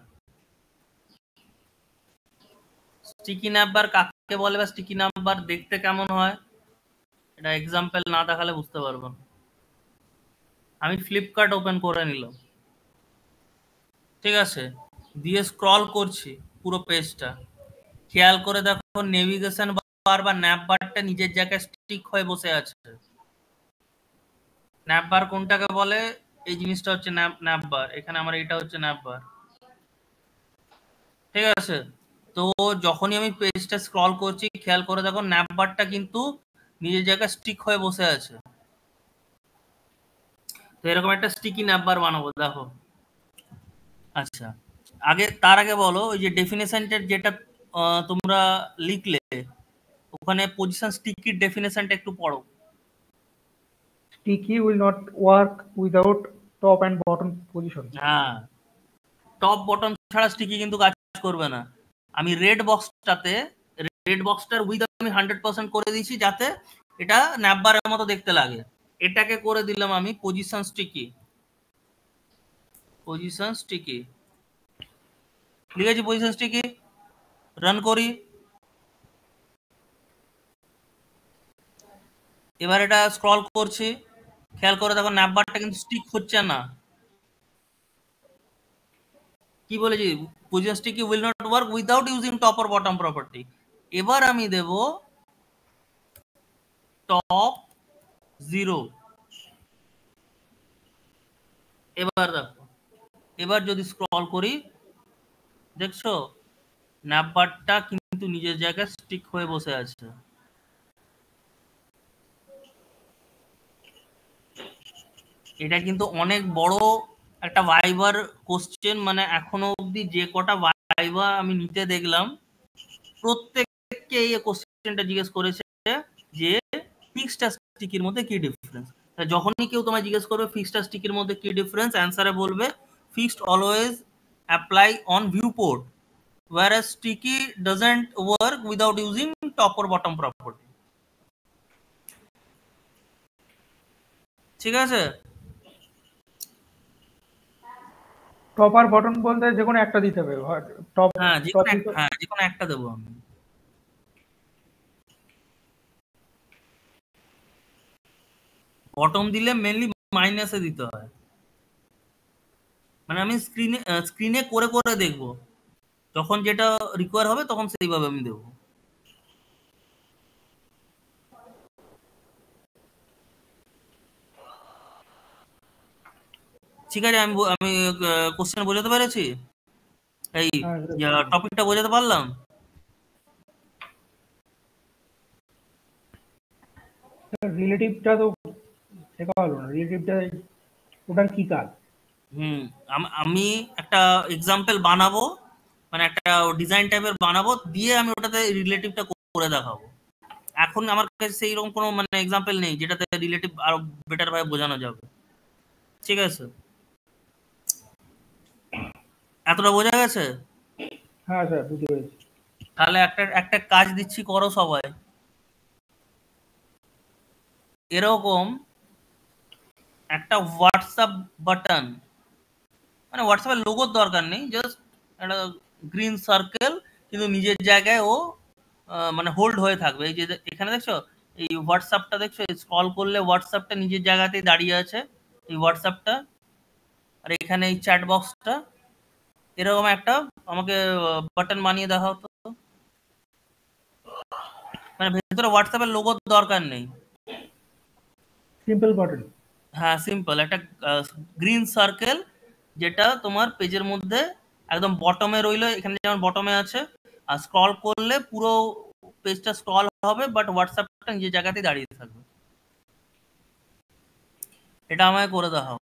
স্টিকি ন্যাপবার কাকে বলে বা স্টিকি ন্যাপবার দেখতে কেমন হয়, এটা এক্সাম্পল না দেখালে বুঝতে পারবো না। আমি ফ্লিপকার্ট ওপেন করে নিলাম, ঠিক আছে, দিয়ে স্ক্রল করছি পুরো পেজটা। খেয়াল করে দেখো নেভিগেশন বার বা ন্যাপ বারটা নিজের জায়গায় স্টিক হয়ে বসে আছে। ন্যাপ বার কোনটাকে বলে, এই জিনিসটা হচ্ছে ন্যাপ বার, এখানে আমার এটা হচ্ছে ন্যাপ বার, ঠিক আছে। তো যখনই আমি পেজটা স্ক্রল করছি খেয়াল করে দেখো ন্যাপ বারটা কিন্তু নিজের জায়গায় স্টিক হয়ে বসে আছে। তো এরকম একটা স্টিকি ন্যাপ বার বানাবো, দেখো। আচ্ছা, তার আগে বলো, ওই যে ডেফিনেশনটা যেটা তোমরা লিখলে, ওখানে পজিশন স্টিকির ডেফিনেশনটা একটু পড়ো। Sticky will not work without top and bottom position. হ্যাঁ, টপ বটম ছাড়া স্টিকি কিন্তু কাজ করবে না। আমি রেড বক্সটার উইথ আমি 100% করে দিয়েছি যাতে এটা ন্যাপবারের মতো দেখতে লাগে। এটাকে করে দিলাম আমি পজিশন স্টিকি। লিখেছি পজিশন স্টিকি, রান করি। এবার এটা স্ক্রল করছি, খেয়াল করে দেখো ন্যাপবারটা কিন্তু স্টিক হচ্ছে না। কি বলেছি, position sticky will not work without using top or bottom property. এবার আমি দেব টপ 0, এবার দেখো, এবার যদি স্ক্রল করি, দেখছো ন্যাপবারটা কিন্তু নিজের জায়গায় স্টিক হয়ে বসে আছে। এটা কিন্তু অনেক বড় একটা ভাইবার কোশ্চেন, মানে এখনো অবধি যে কটা ভাইবা আমি নিতে দেখলাম প্রত্যেককে এই কোশ্চেনটা জিজ্ঞেস করেছে যে ফিক্সড আর স্টিকির মধ্যে কি ডিফারেন্স। যখনই কেউ তোমায় জিজ্ঞেস করবে ফিক্সড আর স্টিকির মধ্যে কি ডিফারেন্স, অ্যান্সারে বলবে fixed always apply on view port whereas sticky doesn't work without using top or bottom property। ঠিক আছে, টপ আর বটন বলতে যে কোনো একটা দিতে হবে, টপ হ্যাঁ টপ যে কোনো একটা দেবো আমি। বটম দিলে মেনলি মাইনাসে দিতে হয়, মানে আমি স্ক্রিনে করে করে দেখবো, যখন যেটা রিকোয়ার হবে তখন সেইভাবে আমি দেবো। ঠিক আছে, আমি কোশ্চেন বোঝাতে পেরেছি, এই টপিকটা বোঝাতে পারলাম। রিলেটিভটা তো শেখা হলো না, রিলেটিভটা ওটার কি কাজ? হুম, আমি একটা এক্সাম্পল বানাবো, মানে একটা ডিজাইন টাইপের বানাবো, দিয়ে আমি ওটাতে রিলেটিভটা করে দেখাবো। এখন আমার কাছে সেই রকম কোনো মানে এক্সাম্পল নেই যেটাতে রিলেটিভ আরো বেটার ভাবে বোঝানো যাবে। ঠিক আছে, এতটা বোঝা গেছে? হ্যাঁ স্যার, বুঝতে পেরেছি। তাহলে একটা একটা কাজ দিচ্ছি, করো সবাই। এরকম একটা হোয়াটসঅ্যাপ বাটন, মানে হোয়াটসঅ্যাপের লোগোর দরকার নেই, জাস্ট একটা গ্রিন সার্কেল, কিন্তু নিজের জায়গায় ও মানে হোল্ড হয়ে থাকবে। এই যে এখানে দেখছো এই হোয়াটসঅ্যাপটা, দেখছো স্ক্রল করলে হোয়াটসঅ্যাপটা নিজের জায়গাতেই দাঁড়িয়ে আছে, এই হোয়াটসঅ্যাপটা। আর এখানে এই চ্যাট বক্সটা, এরকম একটা আমাকে বাটন বানিয়ে দেওয়া হতো, মানে ভেতরে হোয়াটসঅ্যাপের লোগোর দরকার নেই। Simple button. হ্যাঁ, সিম্পল একটা গ্রিন সার্কেল, যেটা তোমার পেজের মধ্যে একদম বটমে রইলো, এখানে যেমন বটমে আছে, আর স্ক্রল করলে পুরো পেজটা স্ক্রল হবে, বাট হোয়াটসঅ্যাপটা নিজের জায়গাতেই দাঁড়িয়ে থাকবে। এটা আমায় করে দেখাও।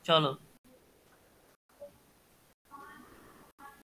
চলো।